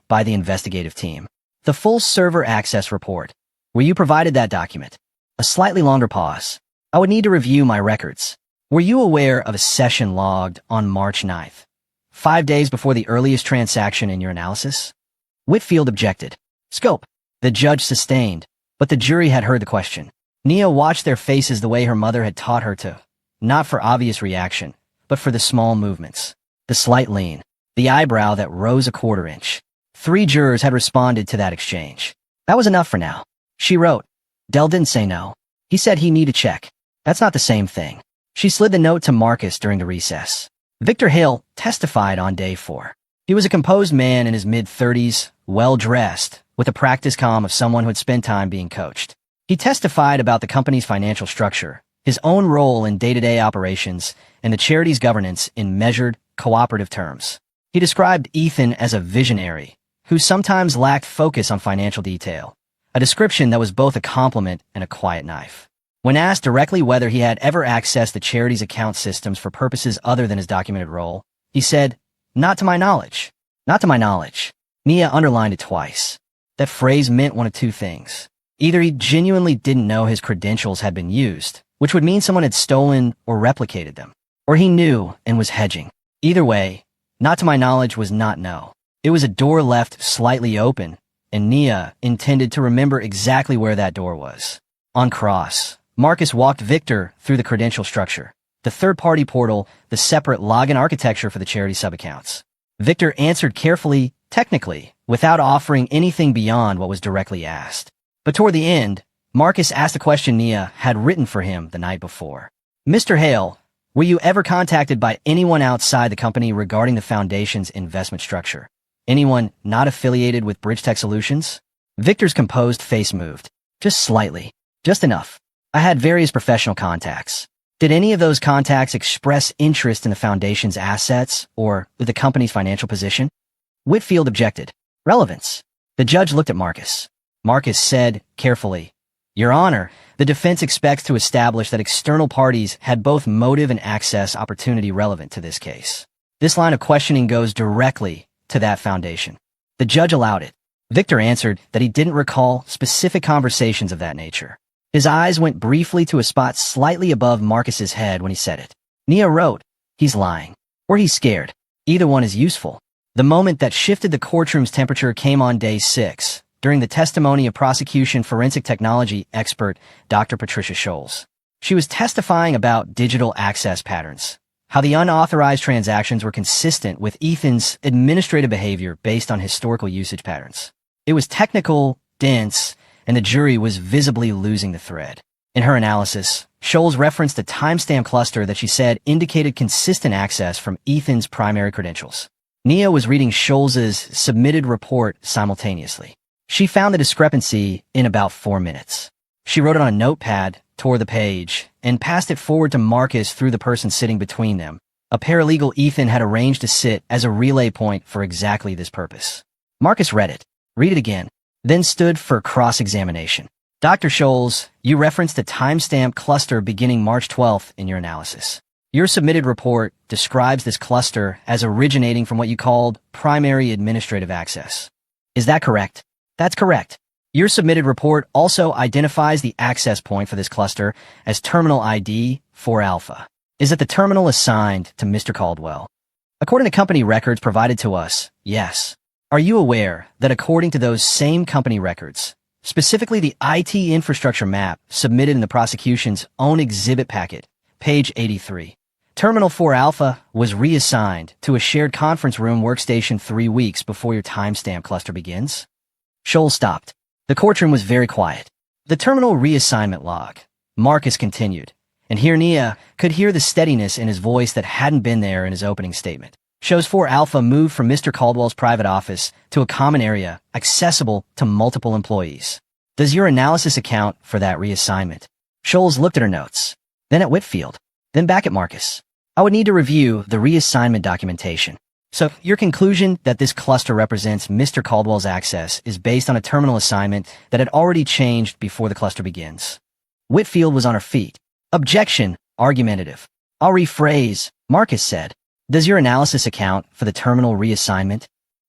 by the investigative team. The full server access report. Were you provided that document? A slightly longer pause. I would need to review my records. Were you aware of a session logged on March 9th? 5 days before the earliest transaction in your analysis? Whitfield objected. Scope. The judge sustained, but the jury had heard the question. Nia watched their faces the way her mother had taught her to, not for obvious reaction, but for the small movements. The slight lean, the eyebrow that rose a 1/4 inch. 3 jurors had responded to that exchange. That was enough for now. She wrote. Dell didn't say no. He said he needed to check. That's not the same thing. She slid the note to Marcus during the recess. Victor Hale testified on day 4. He was a composed man in his mid-30s, well-dressed, with the practice calm of someone who had spent time being coached. He testified about the company's financial structure, his own role in day-to-day operations, and the charity's governance in measured, cooperative terms. He described Ethan as a visionary, who sometimes lacked focus on financial detail, a description that was both a compliment and a quiet knife. When asked directly whether he had ever accessed the charity's account systems for purposes other than his documented role, he said, "Not to my knowledge. Not to my knowledge." Nia underlined it twice. That phrase meant one of two things. Either he genuinely didn't know his credentials had been used, which would mean someone had stolen or replicated them, or he knew and was hedging. Either way, not to my knowledge was not no. It was a door left slightly open, and Nia intended to remember exactly where that door was. On cross, Marcus walked Victor through the credential structure, the third-party portal, the separate login architecture for the charity subaccounts. Victor answered carefully, technically, without offering anything beyond what was directly asked. But toward the end, Marcus asked a question Nia had written for him the night before. "Mr. Hale, were you ever contacted by anyone outside the company regarding the foundation's investment structure? Anyone not affiliated with BridgeTech Solutions?" Victor's composed face moved. "Just slightly. Just enough. I had various professional contacts. Did any of those contacts express interest in the foundation's assets or the company's financial position?" Whitfield objected. "Relevance." The judge looked at Marcus. Marcus said, carefully, "Your Honor, the defense expects to establish that external parties had both motive and access opportunity relevant to this case. This line of questioning goes directly to that foundation." The judge allowed it. Victor answered that he didn't recall specific conversations of that nature. His eyes went briefly to a spot slightly above Marcus's head when he said it. Nia wrote, "He's lying. Or he's scared. Either one is useful." The moment that shifted the courtroom's temperature came on day 6, during the testimony of prosecution forensic technology expert Dr. Patricia Scholes. She was testifying about digital access patterns, how the unauthorized transactions were consistent with Ethan's administrative behavior based on historical usage patterns. It was technical, dense, and the jury was visibly losing the thread. In her analysis, Scholes referenced a timestamp cluster that she said indicated consistent access from Ethan's primary credentials. Nia was reading Scholes's submitted report simultaneously. She found the discrepancy in about 4 minutes. She wrote it on a notepad, tore the page, and passed it forward to Marcus through the person sitting between them. A paralegal Ethan had arranged to sit as a relay point for exactly this purpose. Marcus read it, read it again, then stood for cross-examination. "Dr. Scholes, you referenced a timestamp cluster beginning March 12th in your analysis. Your submitted report describes this cluster as originating from what you called primary administrative access. Is that correct?" "That's correct. Your submitted report also identifies the access point for this cluster as terminal ID 4-alpha. Is it the terminal assigned to Mr. Caldwell?" "According to company records provided to us, yes." "Are you aware that according to those same company records, specifically the IT infrastructure map submitted in the prosecution's own exhibit packet, page 83, Terminal 4-alpha was reassigned to a shared conference room workstation 3 weeks before your timestamp cluster begins?" Scholes stopped. The courtroom was very quiet. "The terminal reassignment log," Marcus continued, and here Nia could hear the steadiness in his voice that hadn't been there in his opening statement, "shows 4-alpha moved from Mr. Caldwell's private office to a common area accessible to multiple employees. Does your analysis account for that reassignment?" Scholes looked at her notes, then at Whitfield, then back at Marcus. "I would need to review the reassignment documentation. So your conclusion that this cluster represents Mr. Caldwell's access is based on a terminal assignment that had already changed before the cluster begins?" Whitfield was on her feet. "Objection, argumentative." "I'll rephrase," Marcus said. "Does your analysis account for the terminal reassignment?"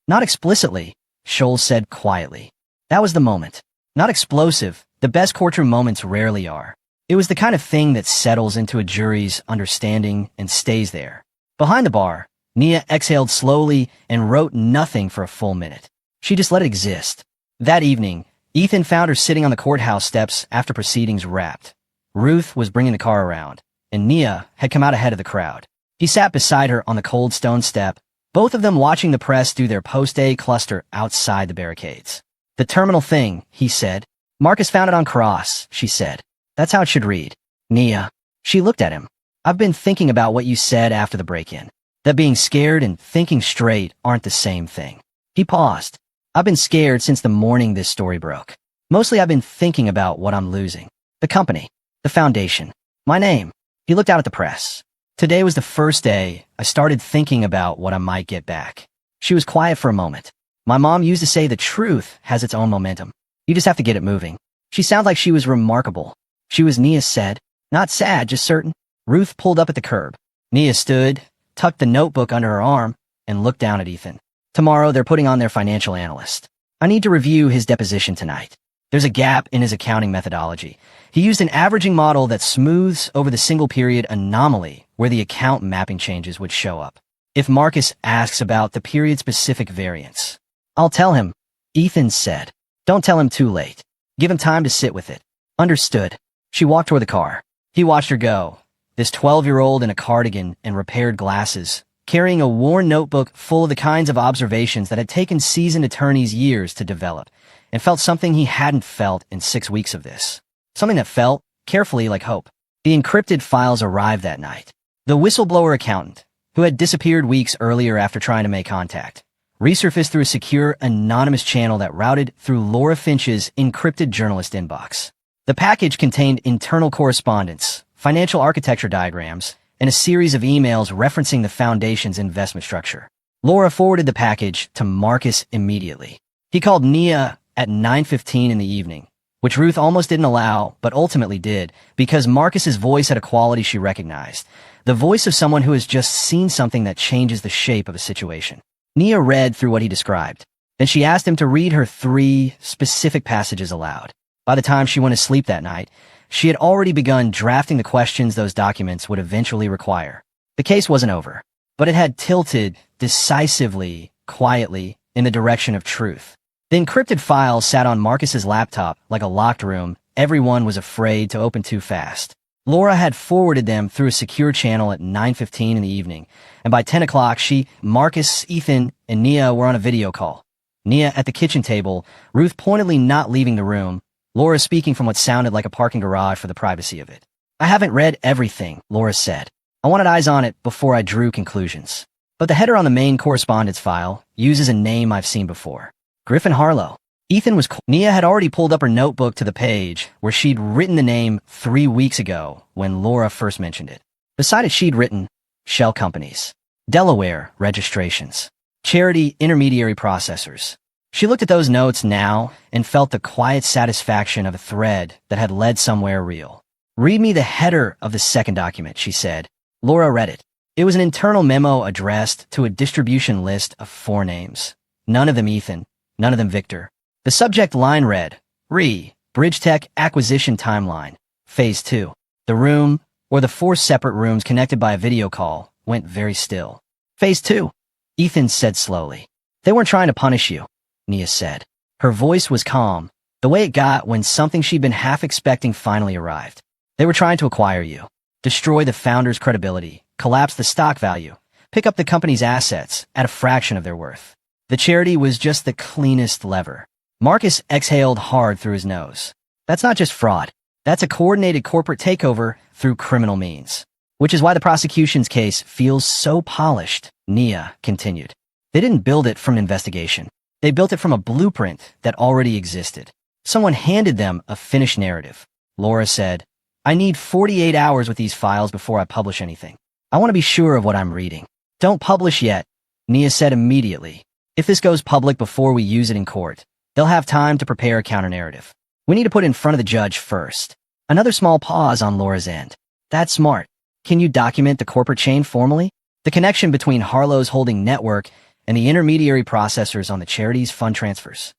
"Not explicitly," Scholes said quietly. That was the moment. Not explosive, the best courtroom moments rarely are. It was the kind of thing that settles into a jury's understanding and stays there. Behind the bar, Nia exhaled slowly and wrote nothing for a full minute. She just let it exist. That evening, Ethan found her sitting on the courthouse steps after proceedings wrapped. Ruth was bringing the car around, and Nia had come out ahead of the crowd. He sat beside her on the cold stone step, both of them watching the press do their post-A cluster outside the barricades. "The terminal thing," he said. "Marcus found it on Cross," she said. "That's how it should read." "Nia." She looked at him. "I've been thinking about what you said after the break-in. that being scared and thinking straight aren't the same thing. He paused. I've been scared since the morning this story broke. Mostly I've been thinking about what I'm losing. The company. The foundation. My name. He looked out at the press. Today was the first day I started thinking about what I might get back. She was quiet for a moment. My mom used to say the truth has its own momentum. You just have to get it moving. She sounded like she was remarkable. She was, Nia said. Not sad, just certain. Ruth pulled up at the curb. Nia stood, tucked the notebook under her arm, and looked down at Ethan. Tomorrow they're putting on their financial analyst. I need to review his deposition tonight. There's a gap in his accounting methodology. He used an averaging model that smooths over the single period anomaly where the account mapping changes would show up. If Marcus asks about the period-specific variance, I'll tell him, Ethan said. Don't tell him too late. Give him time to sit with it. Understood. She walked toward the car. He watched her go. This 12-year-old in a cardigan and repaired glasses, carrying a worn notebook full of the kinds of observations that had taken seasoned attorneys years to develop, and felt something he hadn't felt in 6 weeks of this. Something that felt, carefully, like hope. The encrypted files arrived that night. The whistleblower accountant, who had disappeared weeks earlier after trying to make contact, resurfaced through a secure, anonymous channel that routed through Laura Finch's encrypted journalist inbox. The package contained internal correspondence, financial architecture diagrams, and a series of emails referencing the foundation's investment structure. Laura forwarded the package to Marcus immediately. He called Nia at 9:15 in the evening, which Ruth almost didn't allow, but ultimately did, because Marcus's voice had a quality she recognized, the voice of someone who has just seen something that changes the shape of a situation. Nia read through what he described. Then she asked him to read her 3 specific passages aloud. By the time she went to sleep that night, she had already begun drafting the questions those documents would eventually require. The case wasn't over, but it had tilted decisively, quietly, in the direction of truth. The encrypted files sat on Marcus's laptop like a locked room everyone was afraid to open too fast. Laura had forwarded them through a secure channel at 9:15 in the evening, and by 10 o'clock Marcus, Ethan, and Nia were on a video call. Nia at the kitchen table, Ruth pointedly not leaving the room, Laura speaking from what sounded like a parking garage for the privacy of it. I haven't read everything, Laura said. I wanted eyes on it before I drew conclusions. But the header on the main correspondence file uses a name I've seen before. Griffin Harlow. Ethan was Nia had already pulled up her notebook to the page where she'd written the name 3 weeks ago when Laura first mentioned it. Beside it she'd written, Shell Companies, Delaware Registrations, Charity Intermediary Processors. She looked at those notes now and felt the quiet satisfaction of a thread that had led somewhere real. Read me the header of the second document, she said. Laura read it. It was an internal memo addressed to a distribution list of 4 names. None of them Ethan, none of them Victor. The subject line read, BridgeTech Acquisition Timeline, Phase 2. The room, or the 4 separate rooms connected by a video call, went very still. Phase 2, Ethan said slowly. They weren't trying to punish you, Nia said. Her voice was calm, the way it got when something she'd been half expecting finally arrived. They were trying to acquire you, destroy the founder's credibility, collapse the stock value, pick up the company's assets at a fraction of their worth. The charity was just the cleanest lever. Marcus exhaled hard through his nose. That's not just fraud. That's a coordinated corporate takeover through criminal means. Which is why the prosecution's case feels so polished, Nia continued. They didn't build it from investigation. They built it from a blueprint that already existed. Someone handed them a finished narrative. Laura said, I need 48 hours with these files before I publish anything. I want to be sure of what I'm reading. Don't publish yet, Nia said immediately. If this goes public before we use it in court, they'll have time to prepare a counter-narrative. We need to put it in front of the judge first. Another small pause on Laura's end. That's smart. Can you document the corporate chain formally? The connection between Harlow's holding network and the intermediary processors on the charity's fund transfers.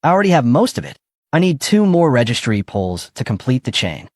I already have most of it. I need 2 more registry pulls to complete the chain.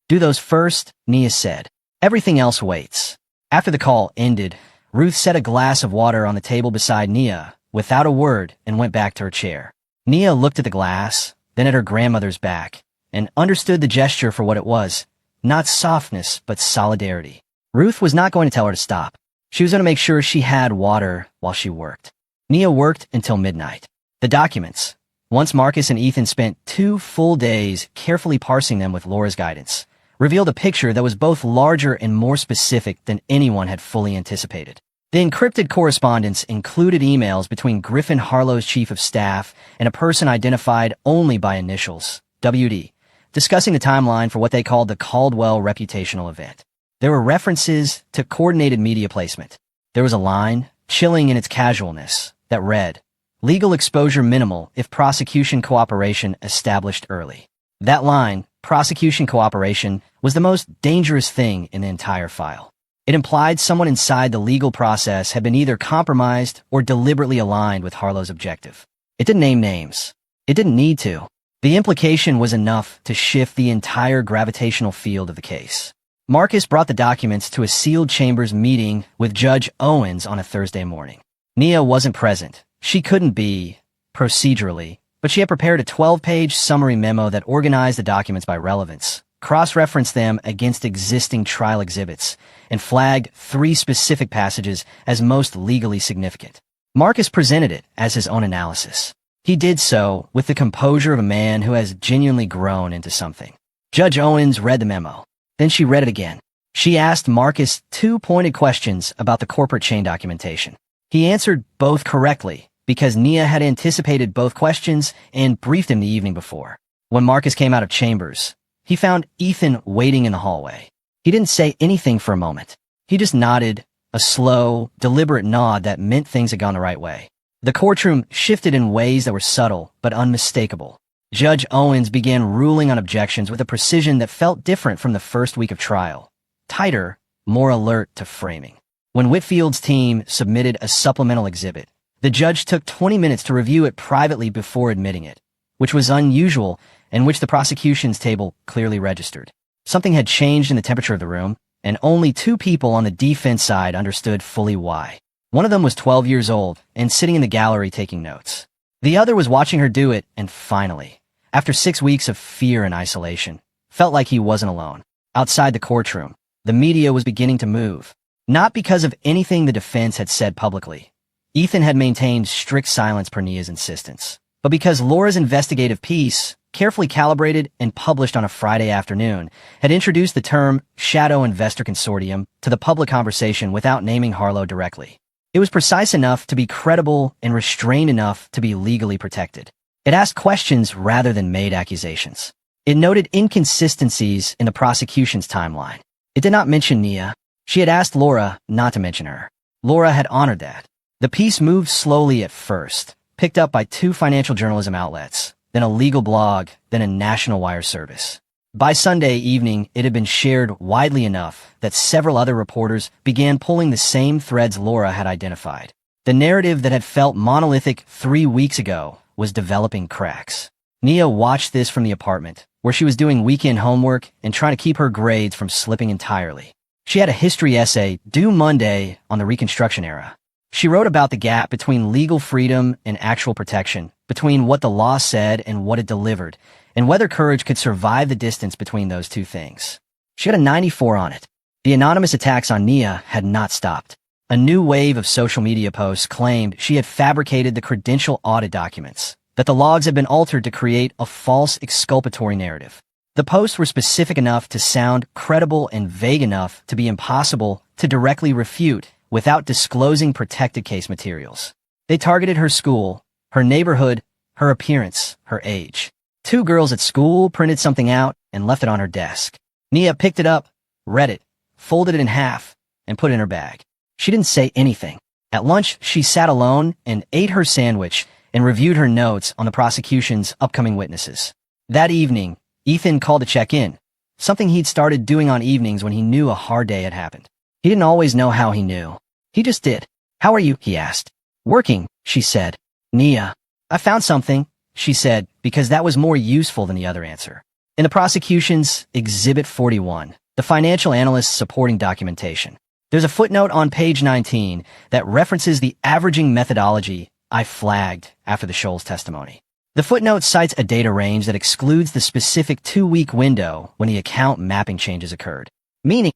Do those first, Nia said. Everything else waits. After the call ended, Ruth set a glass of water on the table beside Nia, without a word, and went back to her chair. Nia looked at the glass, then at her grandmother's back, and understood the gesture for what it was. Not softness, but solidarity. Ruth was not going to tell her to stop. She was going to make sure she had water while she worked. Nia worked until midnight. The documents. Once Marcus and Ethan spent 2 full days carefully parsing them with Laura's guidance, revealed a picture that was both larger and more specific than anyone had fully anticipated. The encrypted correspondence included emails between Griffin Harlow's chief of staff and a person identified only by initials, WD, discussing the timeline for what they called the Caldwell reputational event. There were references to coordinated media placement. There was a line, chilling in its casualness, that read, "Legal exposure minimal if prosecution cooperation established early." That line, prosecution cooperation, was the most dangerous thing in the entire file. It implied someone inside the legal process had been either compromised or deliberately aligned with Harlow's objective. It didn't name names. It didn't need to. The implication was enough to shift the entire gravitational field of the case. Marcus brought the documents to a sealed chambers meeting with Judge Owens on a Thursday morning. Nia wasn't present. She couldn't be, procedurally, but she had prepared a 12-page summary memo that organized the documents by relevance, cross-referenced them against existing trial exhibits, and flagged 3 specific passages as most legally significant. Marcus presented it as his own analysis. He did so with the composure of a man who has genuinely grown into something. Judge Owens read the memo. Then she read it again. She asked Marcus 2 pointed questions about the corporate chain documentation. He answered both correctly because Nia had anticipated both questions and briefed him the evening before. When Marcus came out of chambers, he found Ethan waiting in the hallway. He didn't say anything for a moment. He just nodded, a slow, deliberate nod that meant things had gone the right way. The courtroom shifted in ways that were subtle but unmistakable. Judge Owens began ruling on objections with a precision that felt different from the first week of trial. Tighter, more alert to framing. When Whitfield's team submitted a supplemental exhibit, the judge took 20 minutes to review it privately before admitting it, which was unusual and which the prosecution's table clearly registered. Something had changed in the temperature of the room, and only 2 people on the defense side understood fully why. One of them was 12 years old and sitting in the gallery taking notes. The other was watching her do it and finally, after 6 weeks of fear and isolation, felt like he wasn't alone. Outside the courtroom, the media was beginning to move. Not because of anything the defense had said publicly. Ethan had maintained strict silence per Nia's insistence. But because Laura's investigative piece, carefully calibrated and published on a Friday afternoon, had introduced the term Shadow Investor Consortium to the public conversation without naming Harlow directly. It was precise enough to be credible and restrained enough to be legally protected. It asked questions rather than made accusations. It noted inconsistencies in the prosecution's timeline. It did not mention Nia. She had asked Laura not to mention her. Laura had honored that. The piece moved slowly at first, picked up by 2 financial journalism outlets, then a legal blog, then a national wire service. By Sunday evening, it had been shared widely enough that several other reporters began pulling the same threads Laura had identified. The narrative that had felt monolithic 3 weeks ago was developing cracks. Nia watched this from the apartment, where she was doing weekend homework and trying to keep her grades from slipping entirely. She had a history essay due Monday on the Reconstruction era. She wrote about the gap between legal freedom and actual protection, between what the law said and what it delivered, and whether courage could survive the distance between those 2 things. She got a 94 on it. The anonymous attacks on Nia had not stopped. A new wave of social media posts claimed she had fabricated the credential audit documents, that the logs had been altered to create a false exculpatory narrative. The posts were specific enough to sound credible and vague enough to be impossible to directly refute without disclosing protected case materials. They targeted her school, her neighborhood, her appearance, her age. 2 girls at school printed something out and left it on her desk. Nia picked it up, read it, folded it in half, and put it in her bag. She didn't say anything. At lunch, she sat alone and ate her sandwich and reviewed her notes on the prosecution's upcoming witnesses. That evening, Ethan called to check in, something he'd started doing on evenings when he knew a hard day had happened. He didn't always know how he knew. He just did. "How are you?" he asked. "Working," she said. "Nia, I found something," she said, because that was more useful than the other answer. In the prosecution's Exhibit 41, the financial analyst's supporting documentation, there's a footnote on page 19 that references the averaging methodology I flagged after the Scholes testimony. The footnote cites a data range that excludes the specific 2-week window when the account mapping changes occurred, meaning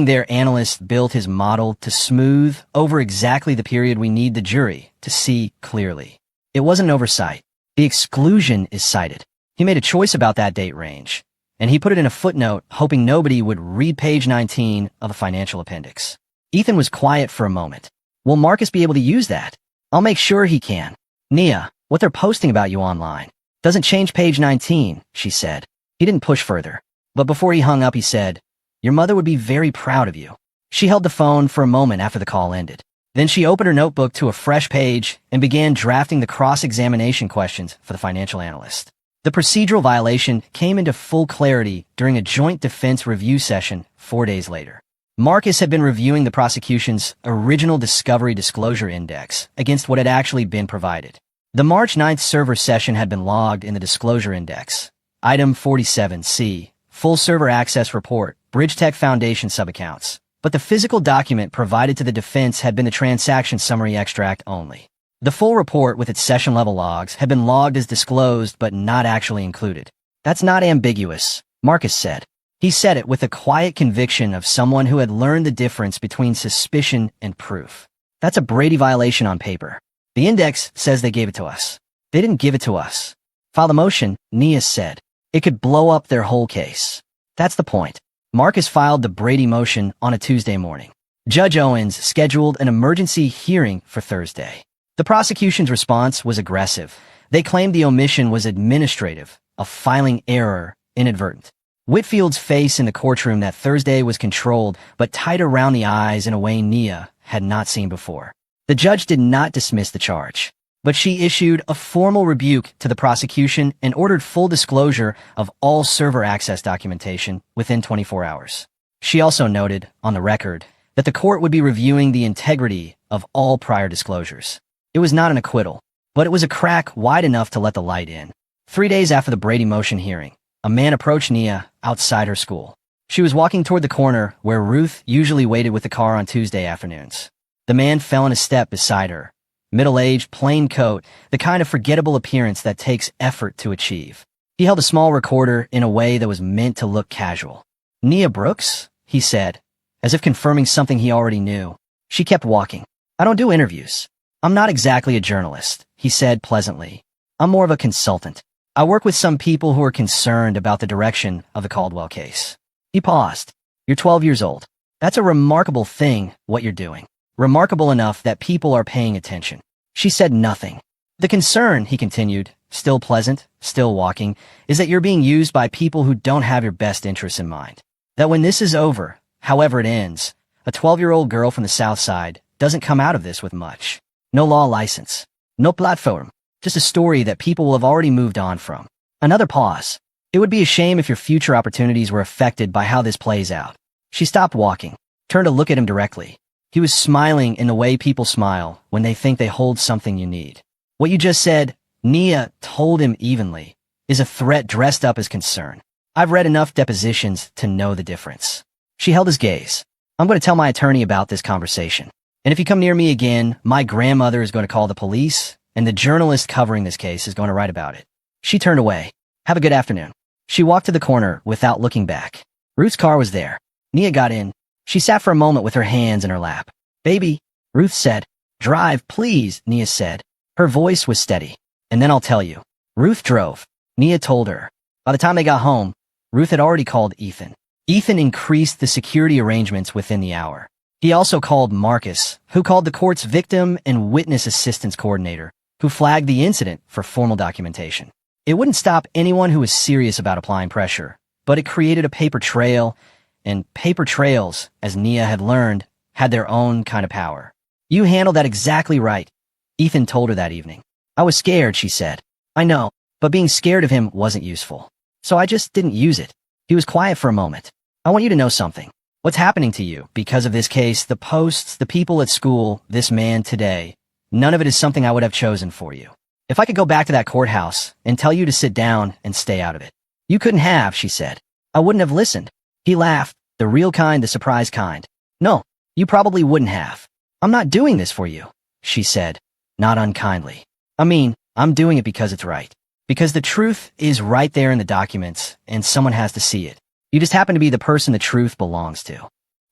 their analyst built his model to smooth over exactly the period we need the jury to see clearly. It wasn't an oversight. The exclusion is cited. He made a choice about that date range, and he put it in a footnote hoping nobody would read page 19 of the financial appendix. Ethan was quiet for a moment. Will Marcus be able to use that? I'll make sure he can. Nia, what they're posting about you online doesn't change page 19, she said. He didn't push further. But before he hung up, he said, your mother would be very proud of you. She held the phone for a moment after the call ended. Then she opened her notebook to a fresh page and began drafting the cross-examination questions for the financial analyst. The procedural violation came into full clarity during a joint defense review session 4 days later. Marcus had been reviewing the prosecution's original discovery disclosure index against what had actually been provided. The March 9th server session had been logged in the disclosure index. Item 47C, full server access report, BridgeTech Foundation subaccounts. But the physical document provided to the defense had been the transaction summary extract only. The full report with its session-level logs had been logged as disclosed but not actually included. That's not ambiguous, Marcus said. He said it with the quiet conviction of someone who had learned the difference between suspicion and proof. That's a Brady violation on paper. The index says they gave it to us. They didn't give it to us. File the motion, Nia said. It could blow up their whole case. That's the point. Marcus filed the Brady motion on a Tuesday morning. Judge Owens scheduled an emergency hearing for Thursday. The prosecution's response was aggressive. They claimed the omission was administrative, a filing error, inadvertent. Whitfield's face in the courtroom that Thursday was controlled but tight around the eyes in a way Nia had not seen before. The judge did not dismiss the charge, but she issued a formal rebuke to the prosecution and ordered full disclosure of all server access documentation within 24 hours. She also noted, on the record, that the court would be reviewing the integrity of all prior disclosures. It was not an acquittal, but it was a crack wide enough to let the light in. 3 days after the Brady motion hearing, a man approached Nia outside her school. She was walking toward the corner where Ruth usually waited with the car on Tuesday afternoons. The man fell in a step beside her. Middle-aged, plain coat, the kind of forgettable appearance that takes effort to achieve. He held a small recorder in a way that was meant to look casual. Nia Brooks, he said, as if confirming something he already knew. She kept walking. I don't do interviews. I'm not exactly a journalist, he said pleasantly. I'm more of a consultant. I work with some people who are concerned about the direction of the Caldwell case. He paused. You're 12 years old. That's a remarkable thing, what you're doing. Remarkable enough that people are paying attention. She said nothing. The concern, he continued, still pleasant, still walking, is that you're being used by people who don't have your best interests in mind. That when this is over, however it ends, a 12-year-old girl from the South Side doesn't come out of this with much. No law license. No platform. Just a story that people will have already moved on from. Another pause. It would be a shame if your future opportunities were affected by how this plays out. She stopped walking, turned to look at him directly. He was smiling in the way people smile when they think they hold something you need. What you just said, Nia told him evenly, is a threat dressed up as concern. I've read enough depositions to know the difference. She held his gaze. I'm going to tell my attorney about this conversation. And if you come near me again, my grandmother is going to call the police, and the journalist covering this case is going to write about it. She turned away. Have a good afternoon. She walked to the corner without looking back. Ruth's car was there. Nia got in. She sat for a moment with her hands in her lap. Baby, Ruth said. Drive, please, Nia said. Her voice was steady. And then I'll tell you. Ruth drove. Nia told her. By the time they got home, Ruth had already called Ethan. Ethan increased the security arrangements within the hour. He also called Marcus, who called the court's victim and witness assistance coordinator, who flagged the incident for formal documentation. It wouldn't stop anyone who was serious about applying pressure, but it created a paper trail, and paper trails, as Nia had learned, had their own kind of power. You handled that exactly right, Ethan told her that evening. I was scared, she said. I know, but being scared of him wasn't useful. So I just didn't use it. He was quiet for a moment. I want you to know something. What's happening to you because of this case, the posts, the people at school, this man today, none of it is something I would have chosen for you. If I could go back to that courthouse and tell you to sit down and stay out of it. You couldn't have, she said. I wouldn't have listened. He laughed, the real kind, the surprise kind. No, you probably wouldn't have. I'm not doing this for you, she said, not unkindly. I mean, I'm doing it because it's right. Because the truth is right there in the documents, and someone has to see it. You just happen to be the person the truth belongs to.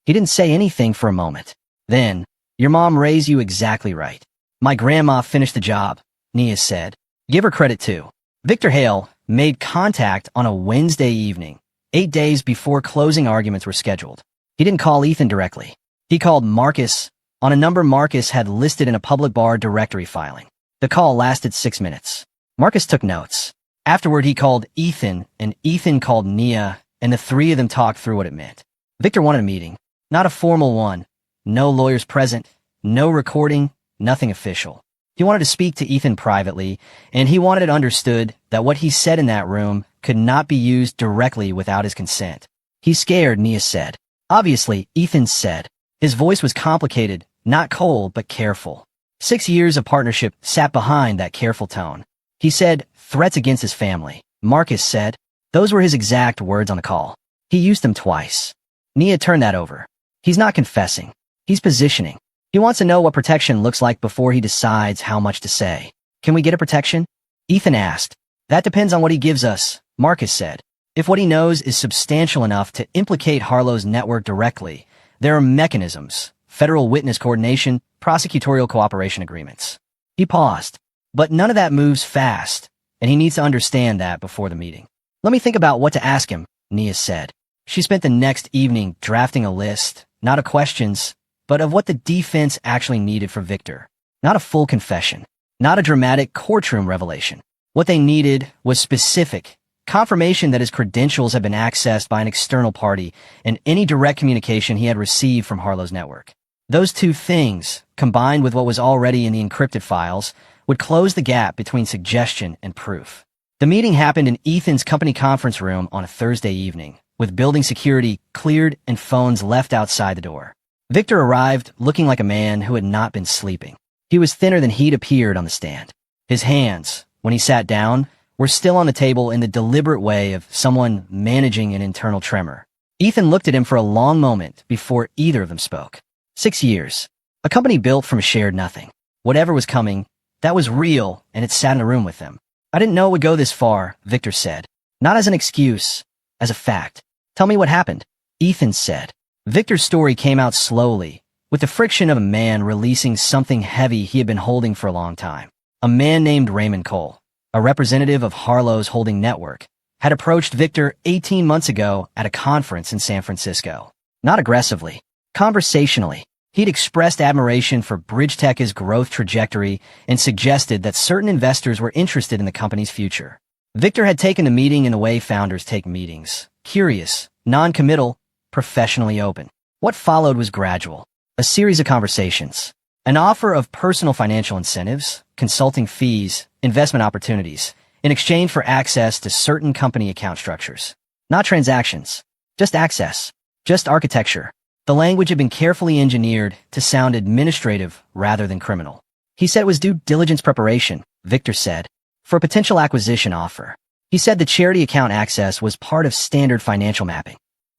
He didn't say anything for a moment. Then, your mom raised you exactly right. My grandma finished the job, Nia said. Give her credit too. Victor Hale made contact on a Wednesday evening, 8 days before closing arguments were scheduled. He didn't call Ethan directly. He called Marcus on a number Marcus had listed in a public bar directory filing. The call lasted 6 minutes. Marcus took notes. Afterward, he called Ethan, and Ethan called Nia, and the three of them talked through what it meant. Victor wanted a meeting. Not a formal one. No lawyers present. No recording. Nothing official. He wanted to speak to Ethan privately, and he wanted it understood that what he said in that room could not be used directly without his consent. He's scared, Nia said. Obviously, Ethan said. His voice was complicated, not cold, but careful. 6 years of partnership sat behind that careful tone. He said, threats against his family. Marcus said. Those were his exact words on the call. He used them twice. Nia turned that over. He's not confessing. He's positioning. He wants to know what protection looks like before he decides how much to say. Can we get a protection? Ethan asked. That depends on what he gives us, Marcus said. If what he knows is substantial enough to implicate Harlow's network directly, there are mechanisms, federal witness coordination, prosecutorial cooperation agreements. He paused. But none of that moves fast, and he needs to understand that before the meeting. Let me think about what to ask him, Nia said. She spent the next evening drafting a list, not of questions, but of what the defense actually needed for Victor. Not a full confession, not a dramatic courtroom revelation. What they needed was specific, confirmation that his credentials had been accessed by an external party and any direct communication he had received from Harlow's network. Those two things, combined with what was already in the encrypted files, would close the gap between suggestion and proof. The meeting happened in Ethan's company conference room on a Thursday evening, with building security cleared and phones left outside the door. Victor arrived looking like a man who had not been sleeping. He was thinner than he'd appeared on the stand. His hands, when he sat down, were still on the table in the deliberate way of someone managing an internal tremor. Ethan looked at him for a long moment before either of them spoke. 6 years. A company built from a shared nothing. Whatever was coming, that was real, and it sat in a room with them. I didn't know it would go this far, Victor said. Not as an excuse, as a fact. Tell me what happened, Ethan said. Victor's story came out slowly, with the friction of a man releasing something heavy he had been holding for a long time. A man named Raymond Cole, a representative of Harlow's holding network, had approached Victor 18 months ago at a conference in San Francisco. Not aggressively, conversationally. He'd expressed admiration for BridgeTech's growth trajectory and suggested that certain investors were interested in the company's future. Victor had taken the meeting in the way founders take meetings. Curious, non-committal, professionally open. What followed was gradual. A series of conversations. An offer of personal financial incentives, consulting fees, investment opportunities, in exchange for access to certain company account structures. Not transactions. Just access. Just architecture. The language had been carefully engineered to sound administrative rather than criminal. He said it was due diligence preparation, Victor said, for a potential acquisition offer. He said the charity account access was part of standard financial mapping.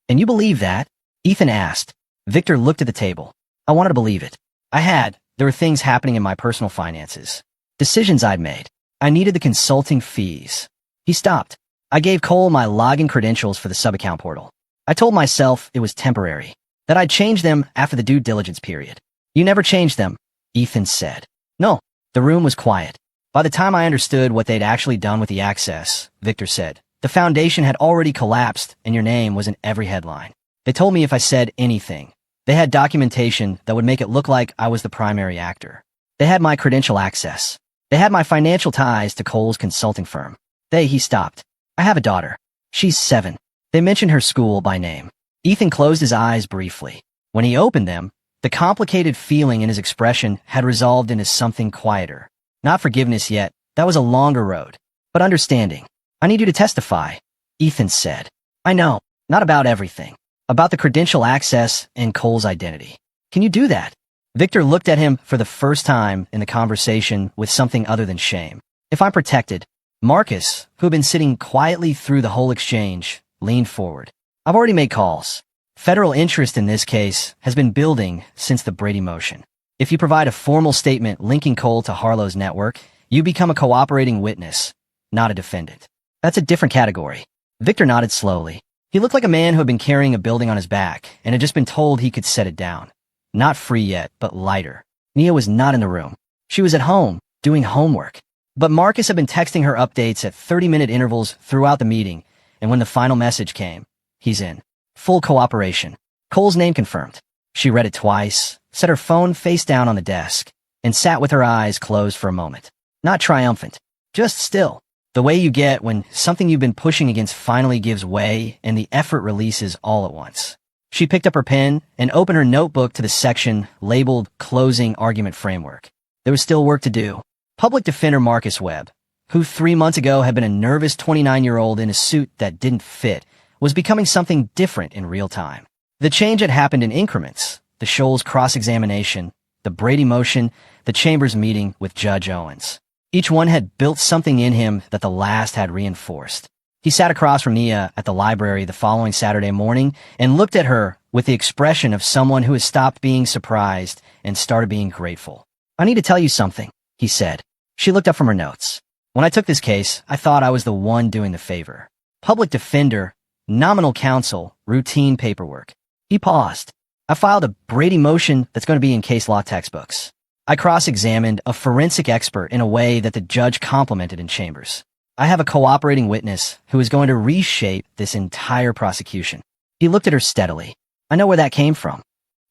And you believe that? Ethan asked. Victor looked at the table. I wanted to believe it. There were things happening in my personal finances. Decisions I'd made. I needed the consulting fees. He stopped. I gave Cole my login credentials for the sub-account portal. I told myself it was temporary, that I'd change them after the due diligence period. You never changed them, Ethan said. No. The room was quiet. By the time I understood what they'd actually done with the access, Victor said, the foundation had already collapsed and your name was in every headline. They told me if I said anything, they had documentation that would make it look like I was the primary actor. They had my credential access. They had my financial ties to Cole's consulting firm. He stopped. I have a daughter. She's 7. They mentioned her school by name. Ethan closed his eyes briefly. When he opened them, the complicated feeling in his expression had resolved into something quieter. Not forgiveness yet. That was a longer road. But understanding. I need you to testify, Ethan said. I know. Not about everything. About the credential access and Cole's identity. Can you do that? Victor looked at him for the first time in the conversation with something other than shame. If I'm protected, Marcus, who had been sitting quietly through the whole exchange, leaned forward. I've already made calls. Federal interest in this case has been building since the Brady motion. If you provide a formal statement linking Cole to Harlow's network, you become a cooperating witness, not a defendant. That's a different category. Victor nodded slowly. He looked like a man who had been carrying a building on his back and had just been told he could set it down. Not free yet, but lighter. Nia was not in the room. She was at home, doing homework. But Marcus had been texting her updates at 30-minute intervals throughout the meeting, and when the final message came, he's in. Full cooperation. Cole's name confirmed. She read it twice, set her phone face down on the desk, and sat with her eyes closed for a moment. Not triumphant, just still. The way you get when something you've been pushing against finally gives way and the effort releases all at once. She picked up her pen and opened her notebook to the section labeled Closing Argument Framework. There was still work to do. Public defender Marcus Webb, who 3 months ago had been a nervous 29-year-old in a suit that didn't fit, was becoming something different in real time. The change had happened in increments. The Scholes cross-examination, the Brady motion, the Chambers meeting with Judge Owens. Each one had built something in him that the last had reinforced. He sat across from Nia at the library the following Saturday morning and looked at her with the expression of someone who has stopped being surprised and started being grateful. "I need to tell you something," he said. She looked up from her notes. "When I took this case, I thought I was the one doing the favor. Public defender, nominal counsel, routine paperwork." He paused. "I filed a Brady motion that's going to be in case law textbooks. I cross-examined a forensic expert in a way that the judge complimented in Chambers. I have a cooperating witness who is going to reshape this entire prosecution." He looked at her steadily. "I know where that came from."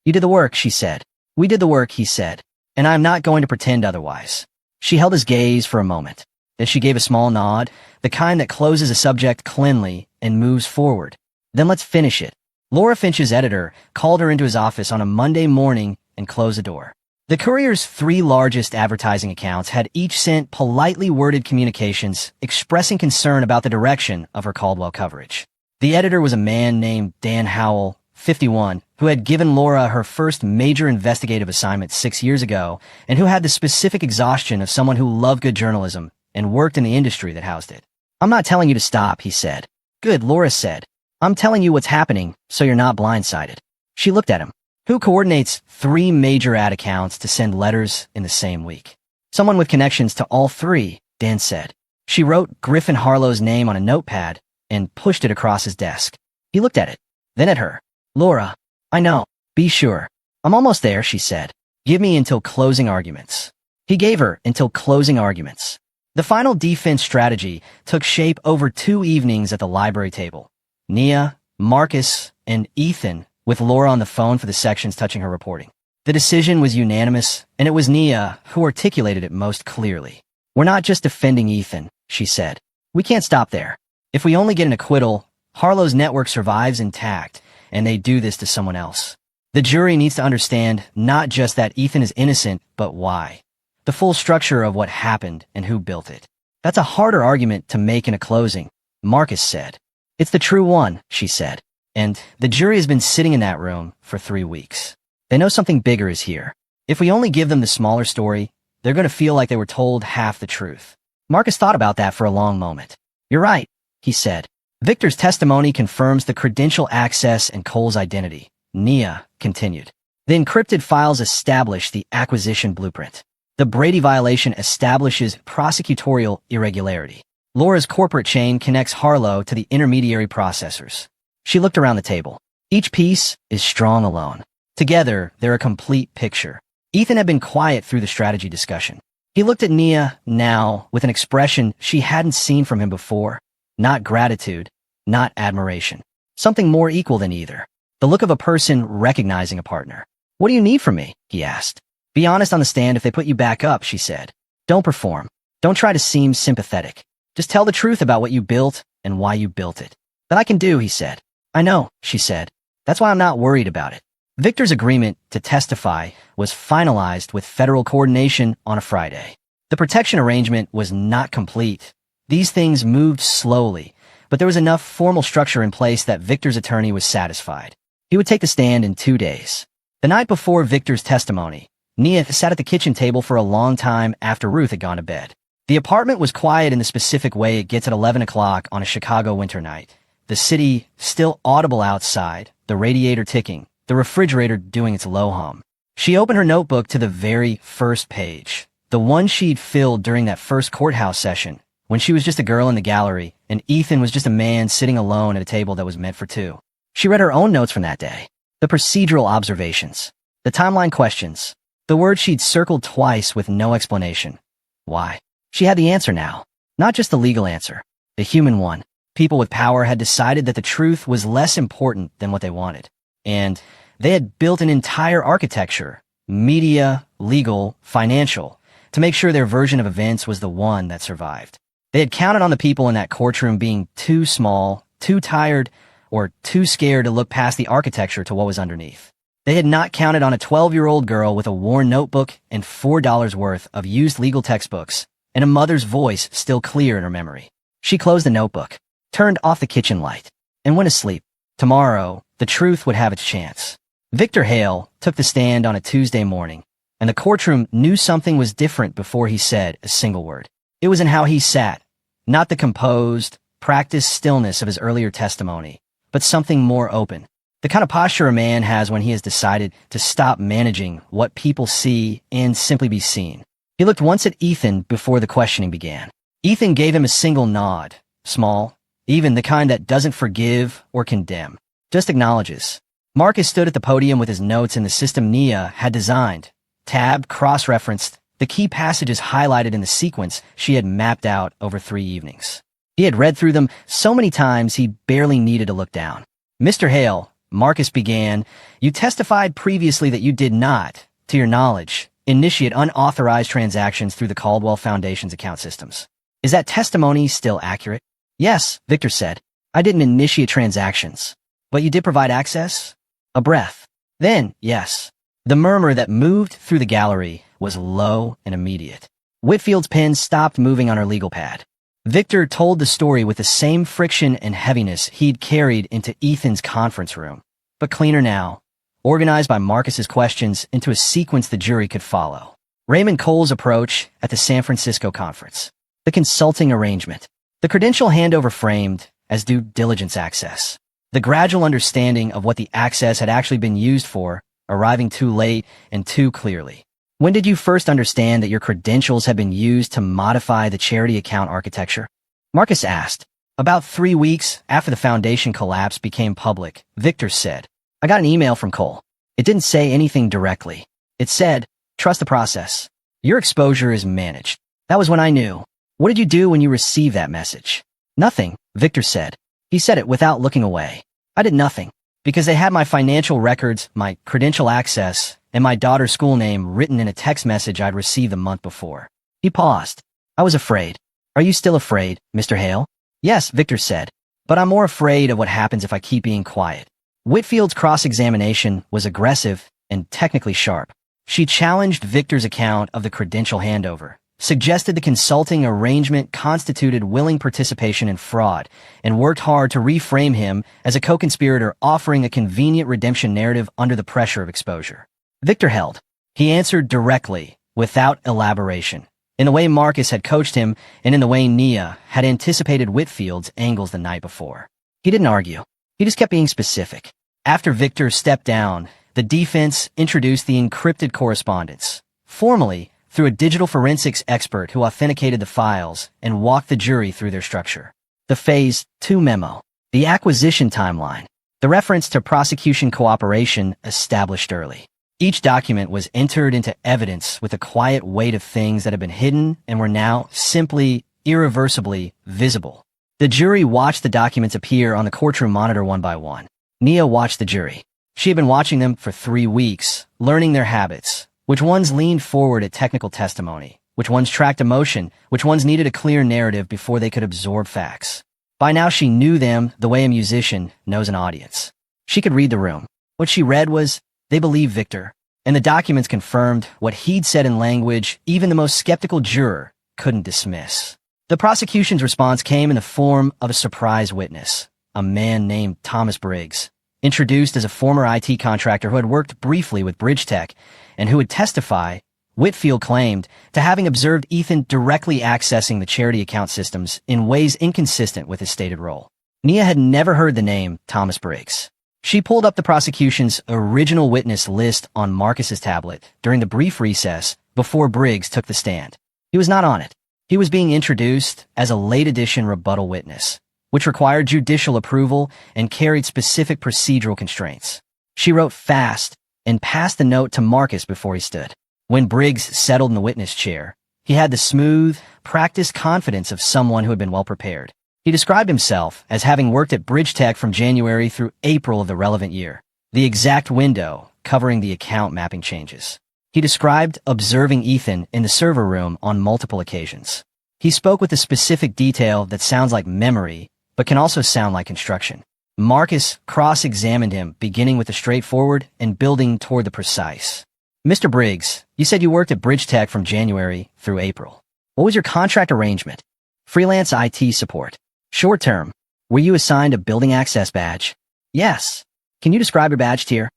"You did the work," she said. "We did the work," he said. "And I'm not going to pretend otherwise." She held his gaze for a moment. Then she gave a small nod, the kind that closes a subject cleanly and moves forward. "Then let's finish it." Laura Finch's editor called her into his office on a Monday morning and closed the door. The Courier's 3 largest advertising accounts had each sent politely worded communications expressing concern about the direction of her Caldwell coverage. The editor was a man named Dan Howell, 51, who had given Laura her first major investigative assignment 6 years ago and who had the specific exhaustion of someone who loved good journalism and worked in the industry that housed it. "I'm not telling you to stop," he said. "Good," Laura said. "I'm telling you what's happening so you're not blindsided." She looked at him. "Who coordinates 3 major ad accounts to send letters in the same week?" "Someone with connections to all 3, Dan said. She wrote Griffin Harlow's name on a notepad and pushed it across his desk. He looked at it, then at her. "Laura, I know. Be sure. I'm almost there," she said. "Give me until closing arguments." He gave her until closing arguments. The final defense strategy took shape over 2 evenings at the library table. Nia, Marcus, and Ethan with Laura on the phone for the sections touching her reporting. The decision was unanimous, and it was Nia who articulated it most clearly. "We're not just defending Ethan," she said. "We can't stop there. If we only get an acquittal, Harlow's network survives intact, and they do this to someone else. The jury needs to understand not just that Ethan is innocent, but why. The full structure of what happened and who built it. That's a harder argument to make in a closing," Marcus said. "It's the true one," she said. "And the jury has been sitting in that room for 3 weeks. They know something bigger is here. If we only give them the smaller story, they're going to feel like they were told half the truth." Marcus thought about that for a long moment. "You're right," he said. "Victor's testimony confirms the credential access and Cole's identity," Nia continued. "The encrypted files establish the acquisition blueprint. The Brady violation establishes prosecutorial irregularity. Laura's corporate chain connects Harlow to the intermediary processors." She looked around the table. Each piece is strong alone. Together, they're a complete picture. Ethan had been quiet through the strategy discussion. He looked at Nia now with an expression she hadn't seen from him before. Not gratitude, not admiration. Something more equal than either. The look of a person recognizing a partner. "What do you need from me?" he asked. "Be honest on the stand if they put you back up," she said. "Don't perform. Don't try to seem sympathetic. Just tell the truth about what you built and why you built it." "That I can do," he said. "I know," she said. "That's why I'm not worried about it." Victor's agreement to testify was finalized with federal coordination on a Friday. The protection arrangement was not complete. These things moved slowly, but there was enough formal structure in place that Victor's attorney was satisfied. He would take the stand in 2 days. The night before Victor's testimony, Nia sat at the kitchen table for a long time after Ruth had gone to bed. The apartment was quiet in the specific way it gets at 11 o'clock on a Chicago winter night. The city still audible outside, the radiator ticking, the refrigerator doing its low hum. She opened her notebook to the very first page, the one she'd filled during that first courthouse session, when she was just a girl in the gallery and Ethan was just a man sitting alone at a table that was meant for 2. She read her own notes from that day, the procedural observations, the timeline questions, the word she'd circled twice with no explanation. Why? She had the answer now. Not just the legal answer, the human one. People with power had decided that the truth was less important than what they wanted. And They had built an entire architecture, media, legal, financial, to make sure their version of events was the one that survived. They had counted on the people in that courtroom being too small, too tired, or too scared to look past the architecture to what was underneath. They had not counted on a 12-year-old girl with a worn notebook and $4 worth of used legal textbooks, and a mother's voice still clear in her memory. She closed the notebook, turned off the kitchen light, and went to sleep. Tomorrow, the truth would have its chance. Victor Hale took the stand on a Tuesday morning, and the courtroom knew something was different before he said a single word. It was in how he sat, not the composed, practiced stillness of his earlier testimony, but something more open. The kind of posture a man has when he has decided to stop managing what people see and simply be seen. He looked once at Ethan before the questioning began. Ethan gave him a single nod, small, even the kind that doesn't forgive or condemn, just acknowledges. Marcus stood at the podium with his notes in the system Nia had designed, tabbed, cross-referenced, the key passages highlighted in the sequence she had mapped out over 3 evenings. He had read through them so many times he barely needed to look down. Mr. Hale, Marcus began, you testified previously that you did not, to your knowledge, initiate unauthorized transactions through the Caldwell Foundation's account systems. Is that testimony still accurate? Yes, Victor said. I didn't initiate transactions. But you did provide access? A breath. Then, yes. The murmur that moved through the gallery was low and immediate. Whitfield's pen stopped moving on her legal pad. Victor told the story with the same friction and heaviness he'd carried into Ethan's conference room, but cleaner now, organized by Marcus's questions into a sequence the jury could follow. Raymond Cole's approach at the San Francisco conference. The consulting arrangement. The credential handover framed as due diligence access. The gradual understanding of what the access had actually been used for, arriving too late and too clearly. When did you first understand that your credentials had been used to modify the charity account architecture? Marcus asked. About 3 weeks after the foundation collapse became public, Victor said. I got an email from Cole. It didn't say anything directly. It said, trust the process. Your exposure is managed. That was when I knew. What did you do when you received that message? Nothing, Victor said. He said it without looking away. I did nothing. Because they had my financial records, my credential access, and my daughter's school name written in a text message I'd received the month before. He paused. I was afraid. Are you still afraid, Mr. Hale? Yes, Victor said. But I'm more afraid of what happens if I keep being quiet. Whitfield's cross-examination was aggressive and technically sharp. She challenged Victor's account of the credential handover, suggested the consulting arrangement constituted willing participation in fraud, and worked hard to reframe him as a co-conspirator offering a convenient redemption narrative under the pressure of exposure. Victor held. He answered directly, without elaboration, in the way Marcus had coached him and in the way Nia had anticipated Whitfield's angles the night before. He didn't argue. He just kept being specific. After Victor stepped down, the defense introduced the encrypted correspondence, formally through a digital forensics expert who authenticated the files and walked the jury through their structure. The Phase 2 memo, the acquisition timeline, the reference to prosecution cooperation established early. Each document was entered into evidence with a quiet weight of things that had been hidden and were now simply, irreversibly visible. The jury watched the documents appear on the courtroom monitor one by one. Nia watched the jury. She had been watching them for 3 weeks, learning their habits. Which ones leaned forward at technical testimony? Which ones tracked emotion? Which ones needed a clear narrative before they could absorb facts? By now she knew them the way a musician knows an audience. She could read the room. What she read was, they believe Victor, and the documents confirmed what he'd said in language even the most skeptical juror couldn't dismiss. The prosecution's response came in the form of a surprise witness, a man named Thomas Briggs, introduced as a former IT contractor who had worked briefly with Bridge Tech and who would testify, Whitfield claimed, to having observed Ethan directly accessing the charity account systems in ways inconsistent with his stated role. Nia had never heard the name Thomas Briggs. She pulled up the prosecution's original witness list on Marcus's tablet during the brief recess before Briggs took the stand. He was not on it. He was being introduced as a late edition rebuttal witness, which required judicial approval and carried specific procedural constraints. She wrote fast and passed the note to Marcus before he stood. When Briggs settled in the witness chair, he had the smooth, practiced confidence of someone who had been well prepared. He described himself as having worked at Bridge Tech from January through April of the relevant year. the exact window covering the account mapping changes. He described observing Ethan in the server room on multiple occasions. He spoke with a specific detail that sounds like memory, but can also sound like construction. Marcus cross-examined him, beginning with the straightforward and building toward the precise. Mr. Briggs, you said you worked at Bridge Tech from January through April. What was your contract arrangement? Freelance IT support. Short term. Were you assigned a building access badge? Yes. Can you describe your badge tier?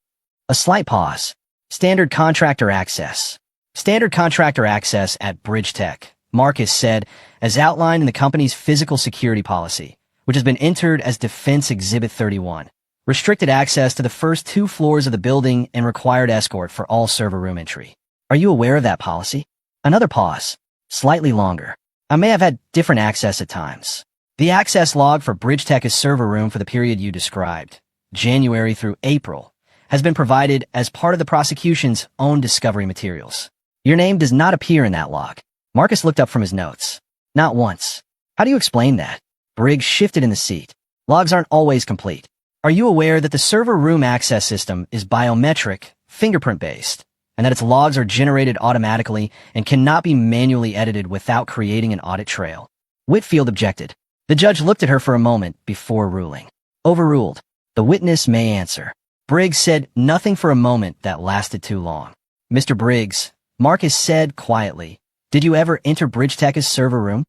A slight pause. Standard contractor access. Standard contractor access at Bridge Tech, Marcus said, as outlined in the company's physical security policy, which has been entered as Defense Exhibit 31. Restricted access to the first 2 floors of the building and required escort for all server room entry. Are you aware of that policy? Another pause. Slightly longer. I may have had different access at times. The access log for Bridge Tech's server room for the period you described, January through April, has been provided as part of the prosecution's own discovery materials. Your name does not appear in that log. Marcus looked up from his notes. Not once. How do you explain that? Briggs shifted in the seat. Logs aren't always complete. Are you aware that the server room access system is biometric, fingerprint-based, and that its logs are generated automatically and cannot be manually edited without creating an audit trail? Whitfield objected. The judge looked at her for a moment before ruling. Overruled. The witness may answer. Briggs said nothing for a moment that lasted too long. Mr. Briggs, Marcus said quietly, did you ever enter Bridge Tech's server room?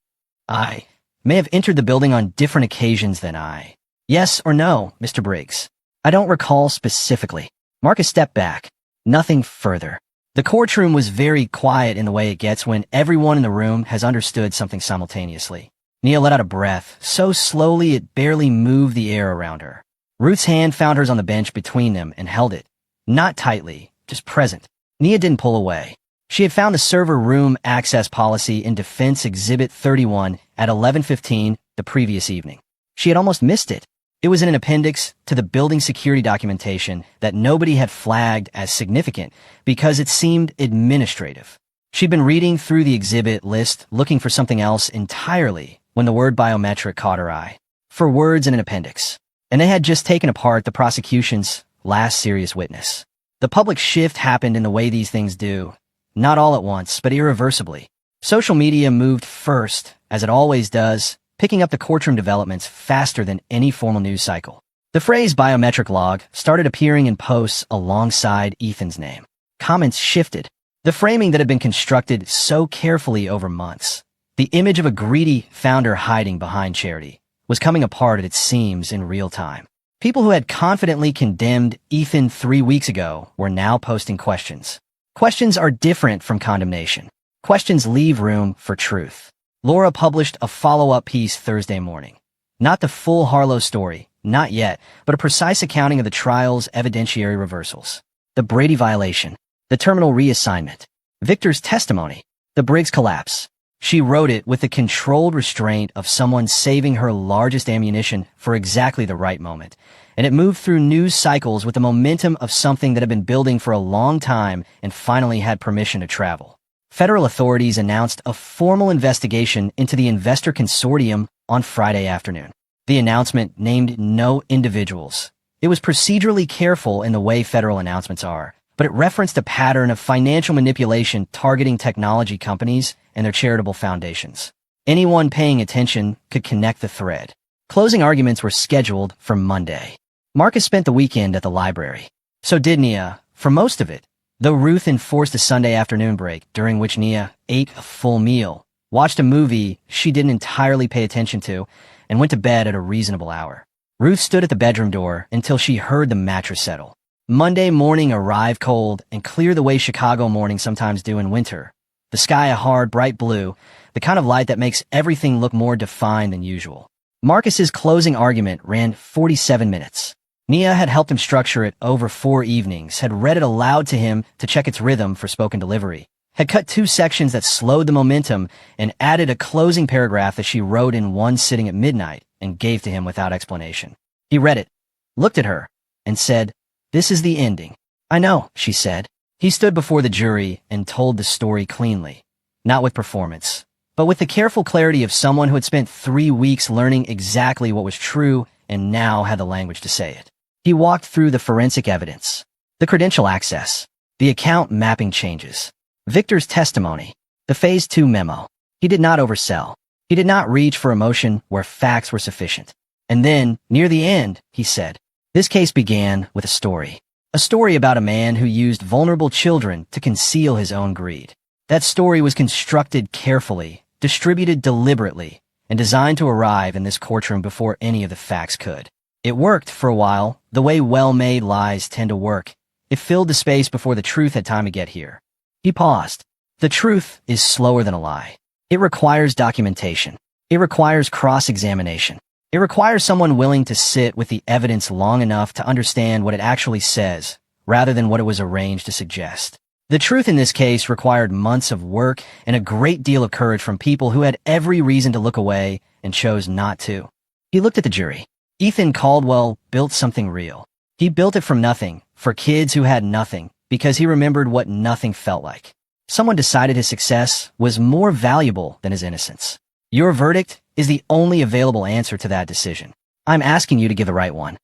I may have entered the building on different occasions than I. Yes or no, Mr. Briggs? I don't recall specifically. Marcus stepped back. Nothing further. The courtroom was very quiet in the way it gets when everyone in the room has understood something simultaneously. Nia let out a breath, so slowly it barely moved the air around her. Ruth's hand found hers on the bench between them and held it. Not tightly, just present. Nia didn't pull away. She had found the server room access policy in Defense Exhibit 31 at 11:15 the previous evening. She had almost missed it. It was in an appendix to the building security documentation that nobody had flagged as significant because it seemed administrative. She'd been reading through the exhibit list looking for something else entirely when the word biometric caught her eye. 4 words in an appendix. And they had just taken apart the prosecution's last serious witness. The public shift happened in the way these things do. Not all at once, but irreversibly. Social media moved first, as it always does, picking up the courtroom developments faster than any formal news cycle. The phrase biometric log started appearing in posts alongside Ethan's name. Comments shifted. The framing that had been constructed so carefully over months, the image of a greedy founder hiding behind charity, was coming apart at its seams in real time. People who had confidently condemned Ethan 3 weeks ago were now posting questions. Questions are different from condemnation. Questions leave room for truth. Laura published a follow-up piece Thursday morning. Not the full Harlow story, not yet, but a precise accounting of the trial's evidentiary reversals. The Brady violation, the terminal reassignment, Victor's testimony, the Briggs collapse. She wrote it with the controlled restraint of someone saving her largest ammunition for exactly the right moment, and it moved through news cycles with the momentum of something that had been building for a long time and finally had permission to travel. Federal authorities announced a formal investigation into the investor consortium on Friday afternoon. The announcement named no individuals. It was procedurally careful in the way federal announcements are, but it referenced a pattern of financial manipulation targeting technology companies and their charitable foundations. Anyone paying attention could connect the thread. Closing arguments were scheduled for Monday. Marcus spent the weekend at the library. So did Nia, for most of it, though Ruth enforced a Sunday afternoon break during which Nia ate a full meal, watched a movie she didn't entirely pay attention to, and went to bed at a reasonable hour. Ruth stood at the bedroom door until she heard the mattress settle. Monday morning arrived cold and clear the way Chicago mornings sometimes do in winter. The sky a hard, bright blue, the kind of light that makes everything look more defined than usual. Marcus's closing argument ran 47 minutes. Nia had helped him structure it over 4 evenings, had read it aloud to him to check its rhythm for spoken delivery, had cut 2 sections that slowed the momentum, and added a closing paragraph that she wrote in one sitting at midnight and gave to him without explanation. He read it, looked at her, and said, "This is the ending." "I know," she said. He stood before the jury and told the story cleanly, not with performance, but with the careful clarity of someone who had spent 3 weeks learning exactly what was true and now had the language to say it. He walked through the forensic evidence, the credential access, the account mapping changes, Victor's testimony, the Phase 2 memo. He did not oversell. He did not reach for emotion where facts were sufficient. And then, near the end, he said, this case began with a story. A story about a man who used vulnerable children to conceal his own greed. That story was constructed carefully, distributed deliberately, and designed to arrive in this courtroom before any of the facts could. It worked for a while, the way well-made lies tend to work. It filled the space before the truth had time to get here. He paused. The truth is slower than a lie. It requires documentation. It requires cross-examination. It requires someone willing to sit with the evidence long enough to understand what it actually says, rather than what it was arranged to suggest. The truth in this case required months of work and a great deal of courage from people who had every reason to look away and chose not to. He looked at the jury. Ethan Caldwell built something real. He built it from nothing, for kids who had nothing, because he remembered what nothing felt like. Someone decided his success was more valuable than his innocence. Your verdict is the only available answer to that decision. I'm asking you to give the right one.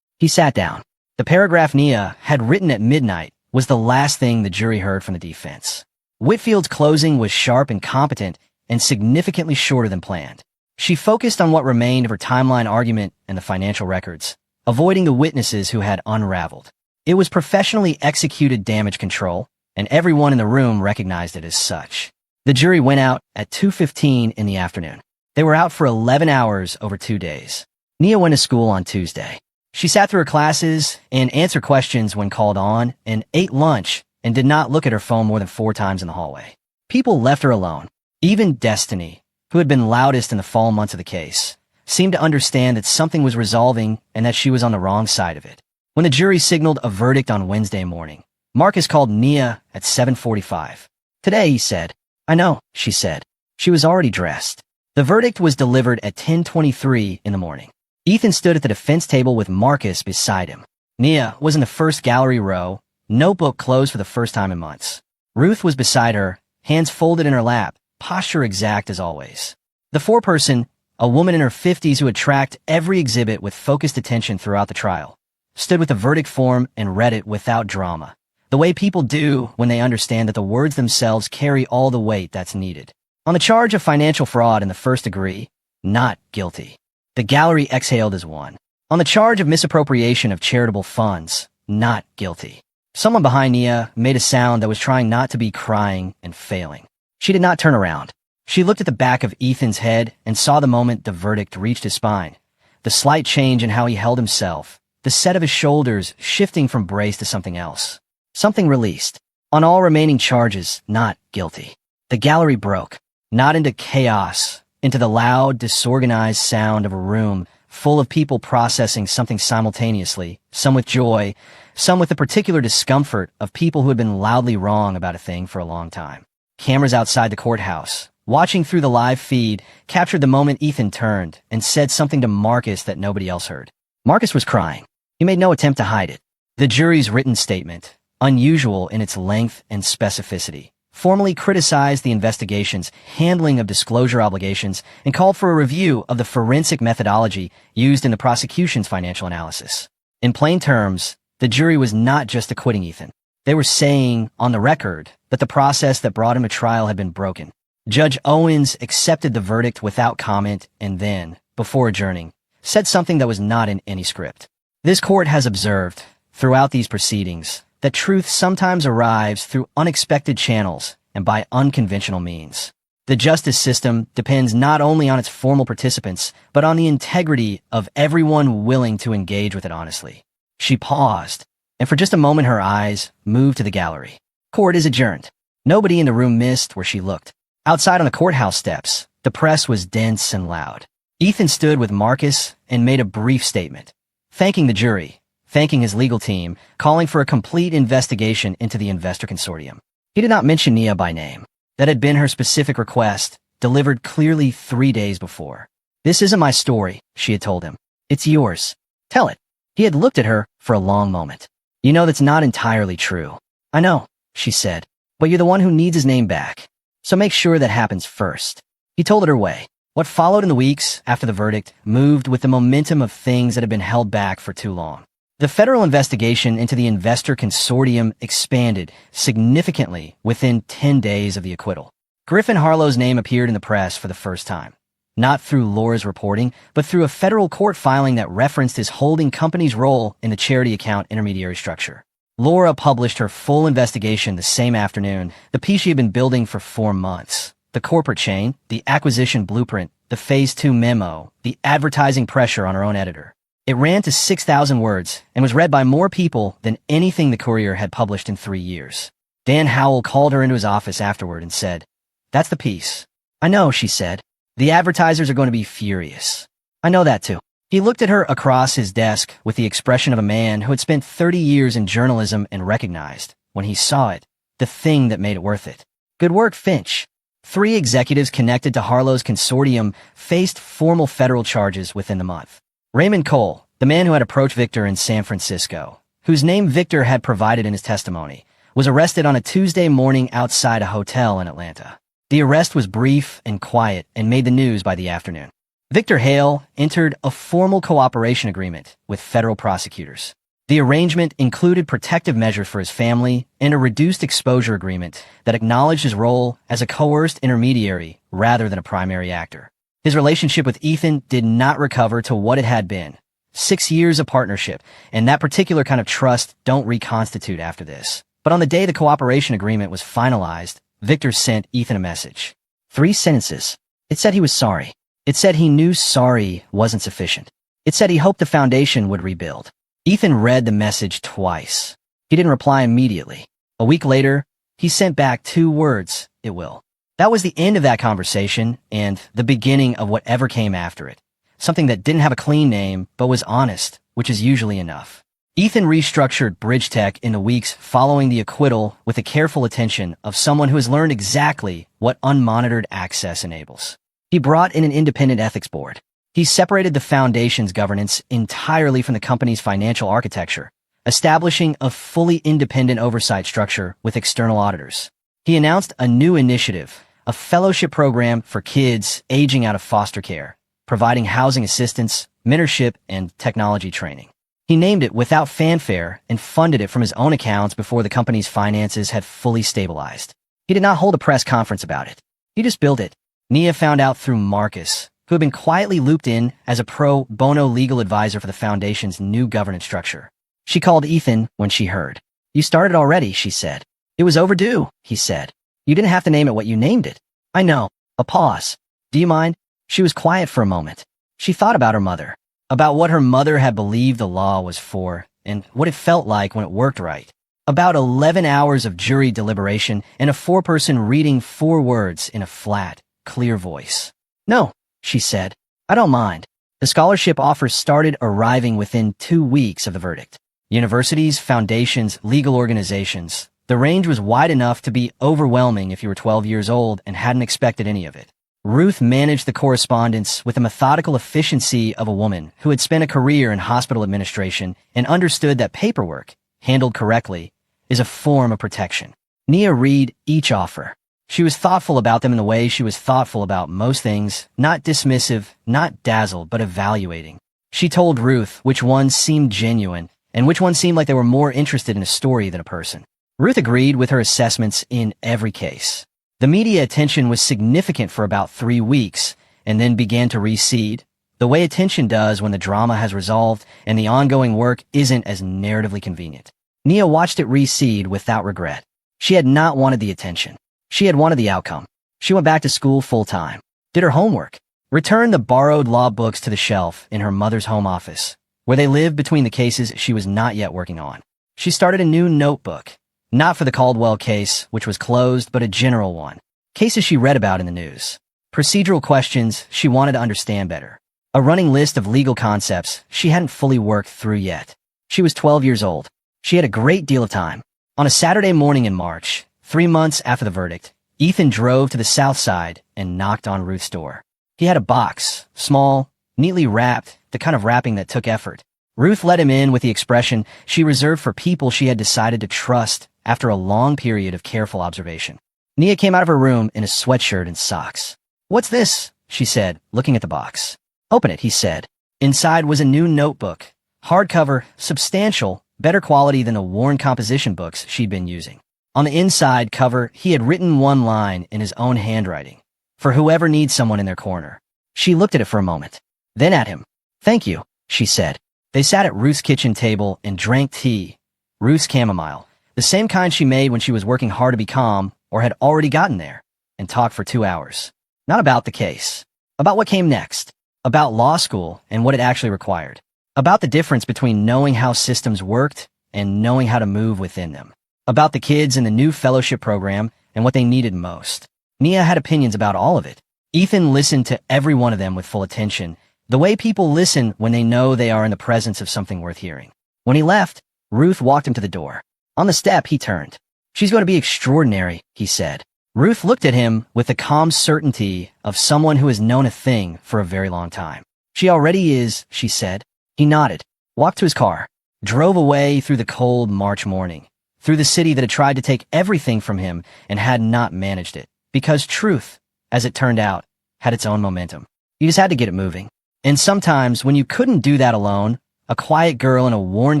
He sat down. The paragraph Nia had written at midnight was the last thing the jury heard from the defense. Whitfield's closing was sharp and competent and significantly shorter than planned. She focused on what remained of her timeline argument and the financial records, avoiding the witnesses who had unraveled. It was professionally executed damage control, and everyone in the room recognized it as such. The jury went out at 2:15 in the afternoon. They were out for 11 hours over 2 days. Nia went to school on Tuesday. She sat through her classes and answered questions when called on and ate lunch and did not look at her phone more than 4 times in the hallway. People left her alone. Even Destiny, who had been loudest in the fall months of the case, seemed to understand that something was resolving and that she was on the wrong side of it. When the jury signaled a verdict on Wednesday morning, Marcus called Nia at 7:45. Today, he said. I know, she said. She was already dressed. The verdict was delivered at 10:23 in the morning. Ethan stood at the defense table with Marcus beside him. Nia was in the first gallery row, notebook closed for the first time in months. Ruth was beside her, hands folded in her lap, posture exact as always. The foreperson, a woman in her 50s who had tracked every exhibit with focused attention throughout the trial, stood with the verdict form and read it without drama, the way people do when they understand that the words themselves carry all the weight that's needed. On the charge of financial fraud in the first degree, not guilty. The gallery exhaled as one. On the charge of misappropriation of charitable funds, not guilty. Someone behind Nia made a sound that was trying not to be crying and failing. She did not turn around. She looked at the back of Ethan's head and saw the moment the verdict reached his spine. The slight change in how he held himself, the set of his shoulders shifting from brace to something else. Something released. On all remaining charges, not guilty. The gallery broke. Not into chaos, into the loud, disorganized sound of a room full of people processing something simultaneously, some with joy, some with the particular discomfort of people who had been loudly wrong about a thing for a long time. Cameras outside the courthouse, watching through the live feed, captured the moment Ethan turned and said something to Marcus that nobody else heard. Marcus was crying. He made no attempt to hide it. The jury's written statement, unusual in its length and specificity, formally criticized the investigation's handling of disclosure obligations and called for a review of the forensic methodology used in the prosecution's financial analysis. In plain terms, the jury was not just acquitting Ethan. They were saying, on the record, that the process that brought him to trial had been broken. Judge Owens accepted the verdict without comment and then, before adjourning, said something that was not in any script. This court has observed, throughout these proceedings, that truth sometimes arrives through unexpected channels and by unconventional means. The justice system depends not only on its formal participants, but on the integrity of everyone willing to engage with it honestly. She paused, and for just a moment her eyes moved to the gallery. Court is adjourned. Nobody in the room missed where she looked. Outside on the courthouse steps, the press was dense and loud. Ethan stood with Marcus and made a brief statement, thanking the jury, thanking his legal team, calling for a complete investigation into the investor consortium. He did not mention Nia by name. That had been her specific request, delivered clearly 3 days before. This isn't my story, she had told him. It's yours. Tell it. He had looked at her for a long moment. You know that's not entirely true. I know, she said, but you're the one who needs his name back. So make sure that happens first. He told it her way. What followed in the weeks after the verdict moved with the momentum of things that had been held back for too long. The federal investigation into the investor consortium expanded significantly within 10 days of the acquittal. Griffin Harlow's name appeared in the press for the first time, not through Laura's reporting, but through a federal court filing that referenced his holding company's role in the charity account intermediary structure. Laura published her full investigation the same afternoon, the piece she had been building for 4 months. The corporate chain, the acquisition blueprint, the Phase 2 memo, the advertising pressure on her own editor. It ran to 6,000 words and was read by more people than anything the Courier had published in 3 years. Dan Howell called her into his office afterward and said, "That's the piece." "I know," she said. "The advertisers are going to be furious." "I know that too." He looked at her across his desk with the expression of a man who had spent 30 years in journalism and recognized, when he saw it, the thing that made it worth it. "Good work, Finch." 3 executives connected to Harlow's consortium faced formal federal charges within the month. Raymond Cole, the man who had approached Victor in San Francisco, whose name Victor had provided in his testimony, was arrested on a Tuesday morning outside a hotel in Atlanta. The arrest was brief and quiet and made the news by the afternoon. Victor Hale entered a formal cooperation agreement with federal prosecutors. The arrangement included protective measures for his family and a reduced exposure agreement that acknowledged his role as a coerced intermediary rather than a primary actor. His relationship with Ethan did not recover to what it had been. 6 years of partnership, and that particular kind of trust don't reconstitute after this. But on the day the cooperation agreement was finalized, Victor sent Ethan a message. 3 sentences. It said he was sorry. It said he knew sorry wasn't sufficient. It said he hoped the foundation would rebuild. Ethan read the message twice. He didn't reply immediately. A week later, he sent back 2 words, "It will." That was the end of that conversation and the beginning of whatever came after it. Something that didn't have a clean name, but was honest, which is usually enough. Ethan restructured Bridge Tech in the weeks following the acquittal with the careful attention of someone who has learned exactly what unmonitored access enables. He brought in an independent ethics board. He separated the foundation's governance entirely from the company's financial architecture, establishing a fully independent oversight structure with external auditors. He announced a new initiative, a fellowship program for kids aging out of foster care, providing housing assistance, mentorship, and technology training. He named it without fanfare and funded it from his own accounts before the company's finances had fully stabilized. He did not hold a press conference about it. He just built it. Nia found out through Marcus, who had been quietly looped in as a pro bono legal advisor for the foundation's new governance structure. She called Ethan when she heard. "You started already," she said. "It was overdue," he said. "You didn't have to name it what you named it." "I know." A pause. "Do you mind?" She was quiet for a moment. She thought about her mother, about what her mother had believed the law was for, and what it felt like when it worked right. About 11 hours of jury deliberation and a 4-person reading 4 words in a flat, clear voice. "No," she said. "I don't mind." The scholarship offers started arriving within 2 weeks of the verdict. Universities, foundations, legal organizations. The range was wide enough to be overwhelming if you were 12 years old and hadn't expected any of it. Ruth managed the correspondence with the methodical efficiency of a woman who had spent a career in hospital administration and understood that paperwork, handled correctly, is a form of protection. Nia read each offer. She was thoughtful about them in the way she was thoughtful about most things, not dismissive, not dazzled, but evaluating. She told Ruth which ones seemed genuine and which ones seemed like they were more interested in a story than a person. Ruth agreed with her assessments in every case. The media attention was significant for about 3 weeks and then began to recede, the way attention does when the drama has resolved and the ongoing work isn't as narratively convenient. Nia watched it recede without regret. She had not wanted the attention. She had wanted the outcome. She went back to school full-time, did her homework, returned the borrowed law books to the shelf in her mother's home office, where they lived between the cases she was not yet working on. She started a new notebook, not for the Caldwell case, which was closed, but a general one. Cases she read about in the news. Procedural questions she wanted to understand better. A running list of legal concepts she hadn't fully worked through yet. She was 12 years old. She had a great deal of time. On a Saturday morning in March, 3 months after the verdict, Ethan drove to the south side and knocked on Ruth's door. He had a box, small, neatly wrapped, the kind of wrapping that took effort. Ruth let him in with the expression she reserved for people she had decided to trust after a long period of careful observation. Nia came out of her room in a sweatshirt and socks. "What's this?" she said, looking at the box. "Open it," he said. Inside was a new notebook, Hardcover, substantial, better quality than the worn composition books she'd been using. On the inside cover, he had written one line in his own handwriting. For whoever needs someone in their corner. She looked at it for a moment. Then at him. Thank you, she said. They sat at Ruth's kitchen table and drank tea. Ruth's chamomile, the same kind she made when she was working hard to be calm or had already gotten there, and talked for 2 hours. Not about the case. About what came next. About law school and what it actually required. About the difference between knowing how systems worked and knowing how to move within them. About the kids in the new fellowship program and what they needed most. Mia had opinions about all of it. Ethan listened to every one of them with full attention, the way people listen when they know they are in the presence of something worth hearing. When he left, Ruth walked him to the door. On the step, he turned. She's going to be extraordinary, he said. Ruth looked at him with the calm certainty of someone who has known a thing for a very long time. She already is, she said. He nodded, walked to his car, drove away through the cold March morning, through the city that had tried to take everything from him and had not managed it. Because truth, as it turned out, had its own momentum. You just had to get it moving. And sometimes, when you couldn't do that alone, a quiet girl in a worn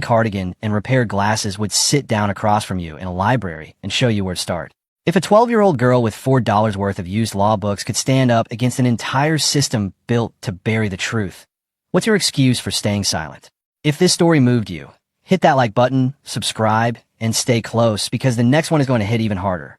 cardigan and repaired glasses would sit down across from you in a library and show you where to start. If a 12-year-old girl with $4 worth of used law books could stand up against an entire system built to bury the truth, what's your excuse for staying silent? If this story moved you, hit that like button, subscribe, and stay close because the next one is going to hit even harder.